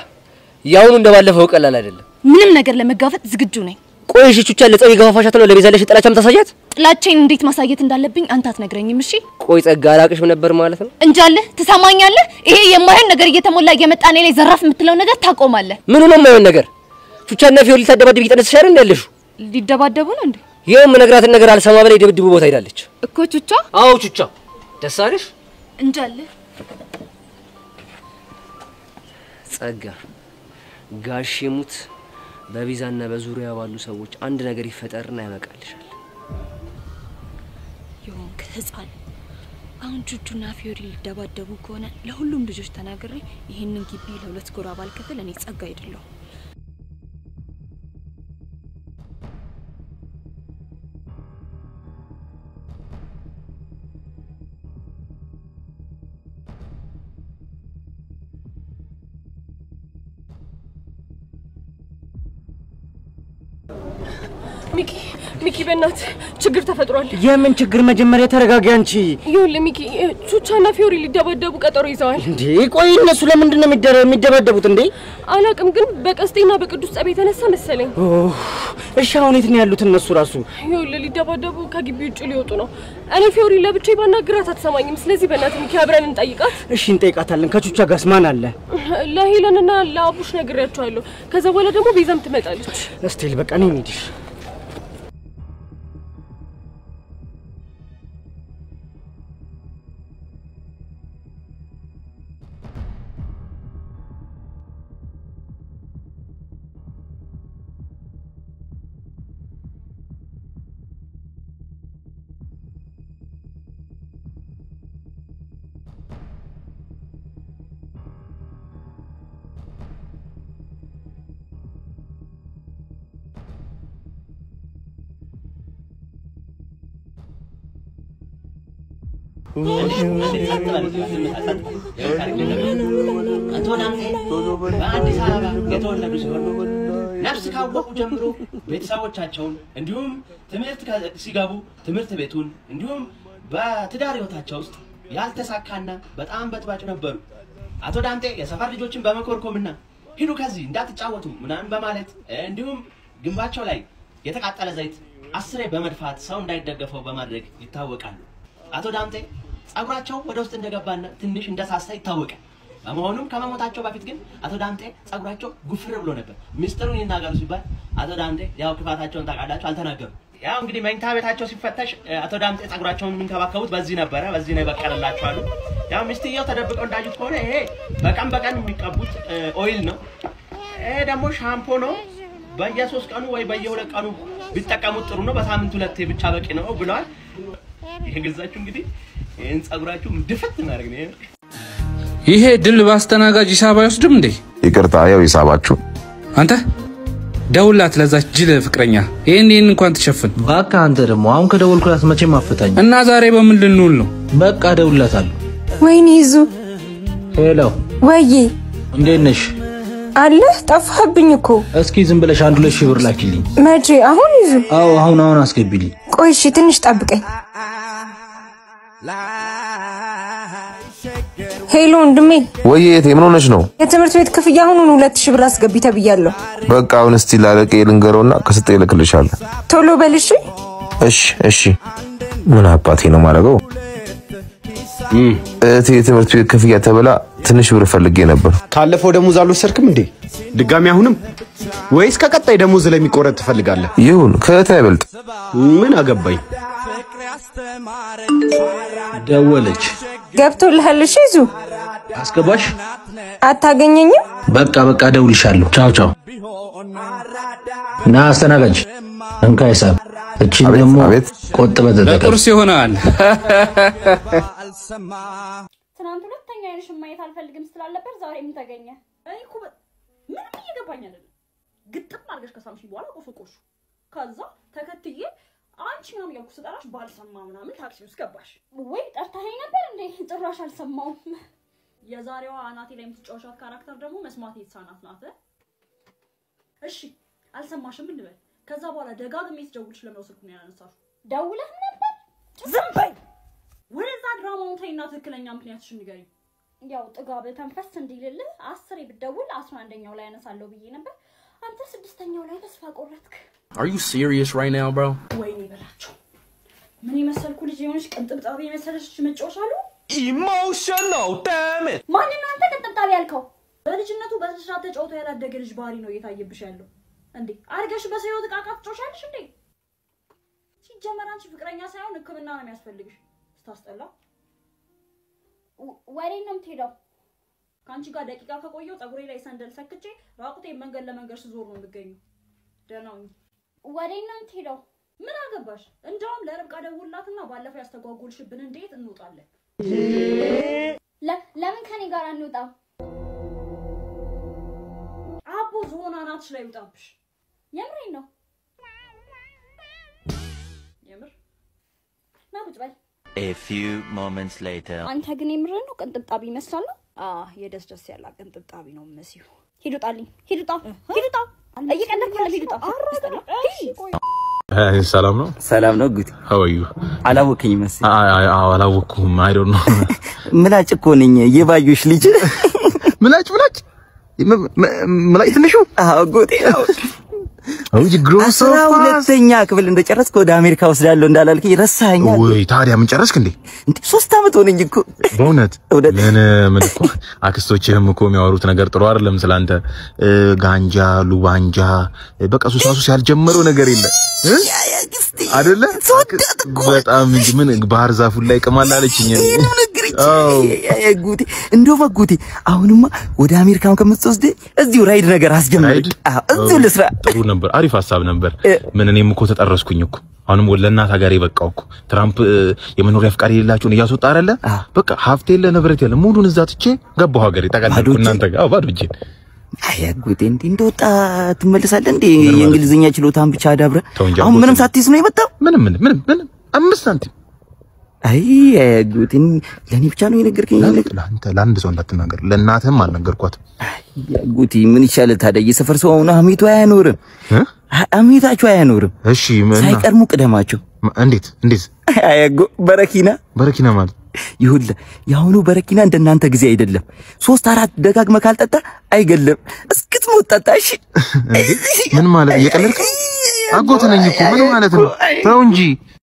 L: ያውኑ እንደባለፈው ቀላል አይደለም።
E: ምንም ነገር ለመጋፈጥ ዝግጁ ነኝ።
L: ቆይ እሺ ቹቻ ለጸብ ይገፋፋሻት ነው ለቤዛ ለሽ ጥላቻም ታሳያት?
E: ጥላቻዬን እንዴት ማሳየት እንዳለብኝ አንተ አትነግረኝም? እሺ
L: ቆይ ጸጋ አላቅሽም ነበር ማለት ነው?
E: እንጃለህ። ትሰማኛለህ? ይሄ የማይሆን ነገር እየተሞላ እየመጣኔ ላይ ዘራፍ የምትለው ነገር ታቆማለህ።
L: ምን ነው የማይሆን ነገር? ቹቻና ፊዮሪ ተደባደብ ይጠነስሽ አይደል ያለሽው?
E: ሊደባደቡ ነው እንዴ?
L: ይሄው ምነግራትን ነገር አልሰማ በላይ ደብድቡ ቦታ ሄዳለች
E: እኮ ቹቻ።
L: አዎ ቹቻ ደስ አለሽ?
E: እንጃለህ።
L: ጸጋ ጋሽሙት በቤዛና በዙሪያ ባሉ ሰዎች አንድ ነገር ይፈጠርና ያበቃልሻል።
E: ይሁን ከህፃን አሁን ቹቹና ፊዮሪ ሊደባደቡ ከሆነ ለሁሉም ልጆች ተናግሬ ይሄንን ግቢ ለሁለት ጎራ ባልከፍል እኔ ጸጋ አይደለሁ።
F: ሚኪ በእናት ችግር ተፈጥሯል።
J: የምን ችግር? መጀመሪያ ተረጋጊ አንቺ።
F: ይኸውልህ ሚኪ ቹቻና ፊዮሪ ሊደባደቡ ቀጠሮ ይዘዋል።
J: እንዴ ቆይ እነሱ ለምንድን ነው የሚደባደቡት እንዴ?
F: አላውቅም ግን በቀስቴና በቅዱስ ጸብ የተነሳ መሰለኝ።
J: እሺ አሁን የት ነው ያሉት እነሱ ራሱ?
F: ይኸውልህ ሊደባደቡ ከግቢ ውጭ ሊወጡ ነው። እኔ ፊዮሪ ለብቻዬ ባናግራት አትሰማኝም። ስለዚህ በእናትህ ሚኪ አብረን እንጠይቃት።
J: እሺ እንጠይቃታለን። ከቹቻ ጋርስ ማን አለ?
F: ለሄለንና ለአቡሽ ነግሬያቸዋለሁ። ከዛ በኋላ ደግሞ ቤዛም ትመጣለች።
J: እስቲል በቃ ነው እንሂድ።
N: በአዲስ አበባ የተወለዱ ሲሆን ነፍስ ካወቁ ጀምሮ ቤተሰቦቻቸውን እንዲሁም ትምህርት ሲገቡ ትምህርት ቤቱን እንዲሁም በትዳር ህይወታቸው ውስጥ ያልተሳካና በጣም በጥባጭ ነበሩ። አቶ ዳምጤ የሰፈር ልጆችን በመኮርኮምና ሂዱ ከዚህ እንዳትጫወቱ ምናምን በማለት እንዲሁም ግንባቸው ላይ የተቃጠለ ዘይት 10 በመድፋት ሰው እንዳይደገፈው በማድረግ ይታወቃሉ። አቶ ዳምጤ ጸጉራቸው ወደ ውስጥ እንደገባና ትንሽ እንደሳሳ ይታወቃል። በመሆኑም ከመሞታቸው በፊት ግን አቶ ዳምጤ ጸጉራቸው ጉፍር ብሎ ነበር። ሚስጥሩን ይናገሩ ሲባል አቶ ዳምጤ ያው ክፋታቸውን ታውቃላችሁ አልተናገሩም። ያው እንግዲህ መኝታ ቤታቸው ሲፈተሽ አቶ ዳምጤ ጸጉራቸውን የሚንከባከቡት በዚህ ነበረ። በዚህ ነው የበቀለላቸው አሉ። ያው ሚስትየው ተደብቀው እንዳዩት ከሆነ ይሄ በቀን የሚቀቡት ኦይል ነው። ይሄ ደግሞ ሻምፖ ነው። በየ3 ቀኑ ወይ በየ2 ቀኑ ቢጠቀሙት ጥሩ ነው። በሳምንት 2 ብቻ በቂ ነው ብለዋል። ይገዛችሁ እንግዲህ ይሄን ጸጉራችሁ ድፍት ማድረግ ነው።
O: ይሄ ድል ባስተናጋጅ ሂሳብ አይወስድም እንዴ?
P: ይቅርታ ያው ሂሳባችሁ
O: አንተ ደውላት ለዛች ጅል ፍቅረኛ ይሄን እንኳን ትሸፍን።
Q: ባካ አንተ ደግሞ አሁን ከደወልኩላት መቼም አፈታኝ
O: እና ዛሬ በምን ልንውል ነው?
Q: በቃ ደውላታለሁ።
R: ወይኔ ይዙ
Q: ሄሎ
R: ወይ
Q: እንዴት ነሽ?
R: አለ ጠፋብኝ እኮ።
Q: እስኪ ዝም ብለሽ 1-2 ብር ላኪልኝ።
R: መቼ? አሁን ይዙ?
Q: አዎ አሁን አስገቢልኝ።
R: ቆይ እሺ ትንሽ ጠብቀኝ። ሄሎ ወንድሜ።
P: ወይዬ ምን ሆነሽ ነው?
R: የትምህርት ቤት ክፍያ አሁን 2000 ብር አስገቢ ተብያለሁ።
P: በቃ አሁን እስቲ ላለቀ ልንገረውና ከስጤ ልክልሻለሁ።
R: ቶሎ በልሽ።
P: እሺ ምን አባቴ ነው ማረገው? የትምህርት ቤት ክፍያ ተብላ ትንሽ ብር ፈልጌ ነበር።
K: ካለፈው ደሞዝ አልወሰድክም እንዴ? ድጋሚ አሁንም ወይስ ከቀጣይ ደሞዝ ለሚቆረጥ ትፈልጋለህ?
P: ይሁን ከእህት አይበልጥ።
K: ምን አገባኝ።
Q: ደወለች።
R: ገብቶልሃል? እሺ ይዙ
Q: አስገባሽ?
R: አታገኘኝም?
Q: በቃ ደውልሻለሁ። ቻው። ና አስተናጋጅ እንካ ሂሳብ። እቺ ደግሞ ቆጥበህ ተጠቀም።
O: ለቁርስ ይሆናል።
A: ትናንት ሁለተኛ አይንሽን ማየት አልፈልግም ስላለበር ዛሬ ምን ተገኘ? እኔ እኮ ምንም እየገባኝ አይደለም። ግጥም አድርገሽ ከሳምሽኝ በኋላ ቆሾቆሹ። ከዛ ተከትዬ አንቺ ምናምን እያልኩ ስጠራሽ ባልሰማ ምናምን ታክሲ ውስጥ ገባሽ። ወይ ጠርታኸኝ ነበር እንዴ? ጭራሽ አልሰማውም። የዛሬዋ አናቴ ላይ የምትጫወቻት ካራክተር ደግሞ መስማት የተሳናት ናት። እሺ አልሰማሽም እንበል። ከዛ በኋላ ደጋግሜ ስደውልሽ ለምን ስልኩን ያነሳሽው? ደውለህ ነበር? ዝም በይ። ወደዛ ድራማውን ተይና ትክክለኛ ምክንያትሽን ንገሪኝ። ያው ጥጋብ ተንፈስ እንዲልልህ 10 ብትደውል 11ኛው ላይ ያነሳለሁ ብዬ ነበር። አንተ 6ኛው ላይ ተስፋ ቆረጥክ።
S: Are you serious right now, bro?
A: ወይኔ በላቸው። ምን ይመሰልኩ ልጅ የሆነች ቅንጥብጣቢ የመሰለች መጫወቻ አሉ።
S: Emotional, damn it!
A: ማን ነው አንተ ቅንጥብጣቢ ያልከው? በልጅነቱ በስራት ተጫውቶ ያላደገ ልጅ ባህሪ ነው እየታየብሽ ያለው። እንዴ አርገሽ በሰው ጥቃቃ ትጮሻለሽ እንዴ? ሲጀመር አንቺ ፍቅረኛ ሳይሆን ሕክምና ነው የሚያስፈልግሽ። ስታስጠላ። ወሬ ነው የምትሄደው? ካንቺ ጋር ደቂቃ ከቆየው ጸጉሬ ላይ ሰንደል ሰክቼ ራቁቴ መንገድ ለመንገድ ስዞር ነው የምገኘው። ደህናው ወሬ ነው የምትሄደው? ምን አገባሽ? እንደውም ለርብቃ ደውላትና ባለፈው ያስተጓጉልሽብን እንዴት እንውጣለን? ለምን ከኔ ጋር አንውጣም? አቦ ዞና ናትሽ ላይ ውጣብሽ። የምሬን ነው። የምር ና ቁጭ በል።
T: A few moments later.
A: አንተ ግን የምር ነው ቅንጥብጣቢ ይመስላል። የደስ ያለ ቅንጥብጣቢ ነው መሲሁ። ሂዱጣልኝ፣ ሂዱጣ። እየቀለድኩ ነው። ሂዱጣ።
S: ሰላም ነው?
U: ሰላም ነው ጉቲ።
S: How are you?
U: አላወከኝ መሰለኝ።
S: አላወኩም። I don't know.
U: ምላጭ እኮ ነኝ የባዩሽ ልጅ።
S: ምላጭ ትንሹ?
U: አዎ ጉቲ።
S: አውጂ ግሮስ ኦፍ
U: 12ኛ ክፍል እንደጨረስኩ ወደ አሜሪካ ወስዳለሁ እንዳላልከኝ ረሳኸኝ?
S: ወይ ታዲያ ምን ጨረስክ እንዴ?
U: 3 አመት ሆነኝ እኮ።
S: በእውነት ምን እኮ አክስቶችህም እኮ የሚያወሩት ነገር ጥሩ አይደለም ስላንተ። ጋንጃ ሉባንጃ በቃ ሱሳሱስ ያልጀመረው ነገር የለ አይደለ? በጣም እንጂ ምን ባህር ዛፉ ላይ ቅማል አለችኝ።
U: ጉቲ እንደው ጉቲ አሁንማ ወደ አሜሪካን ከምትወስድ እዚሁ ራይድ ነገር አስጀምረኝ። እዚሁ ልስራ።
S: ጥሩ ነበር፣ አሪፍ ሐሳብ ነበር። ምን እኔም እኮ ተጠረስኩኝ እኮ። አሁንም ወለናት ሀገሬ በቃው እኮ። ትራምፕ የመኖሪያ ፍቃድ የሌላቸውን እያስወጣ አይደለ? በቃ ሀብት የለ ንብረት የለ ሙሉን እዛ ትቼ ገባሁ ሀገሬ። ተቀደድኩ እናንተ ጋር ባዶ እጄን።
U: ጉቲ እንደወጣ ትመለሳለህ እንዴ? የእንግሊዝኛ ችሎታን ብቻ አዳብረ አሁን ምንም ሳትይዝ ነው የመጣው?
S: ምንም 5 ሳንቲም።
U: ጉቲ ለኔ ብቻ ነው የነገርከኝ?
S: ለአንድ ሰው እንዳትናገር፣ ለእናትህም አልነገርኳትም።
U: ጉቲ ምን ይሻላል ታዲያ? የሰፈር ሰው አሁን አሚቱ አያኖርም፣ አሚታችሁ አያኖርም።
S: እሺ ምን
U: ሳይቀርሙ ቅደማቸው።
S: እንዴት?
U: በረኪና
S: ማለት
U: ይኸውልህ የአሁኑ በረኪና እንደናንተ ጊዜ አይደለም። 3-4 ደጋግመህ ካልጠጣ አይገለም። እስክትሞት ጠጣ። እሺ
S: ምን ማለት እየቀለድክ? አጎት ነኝ እኮ ምን ማለት ነው? ተው እንጂ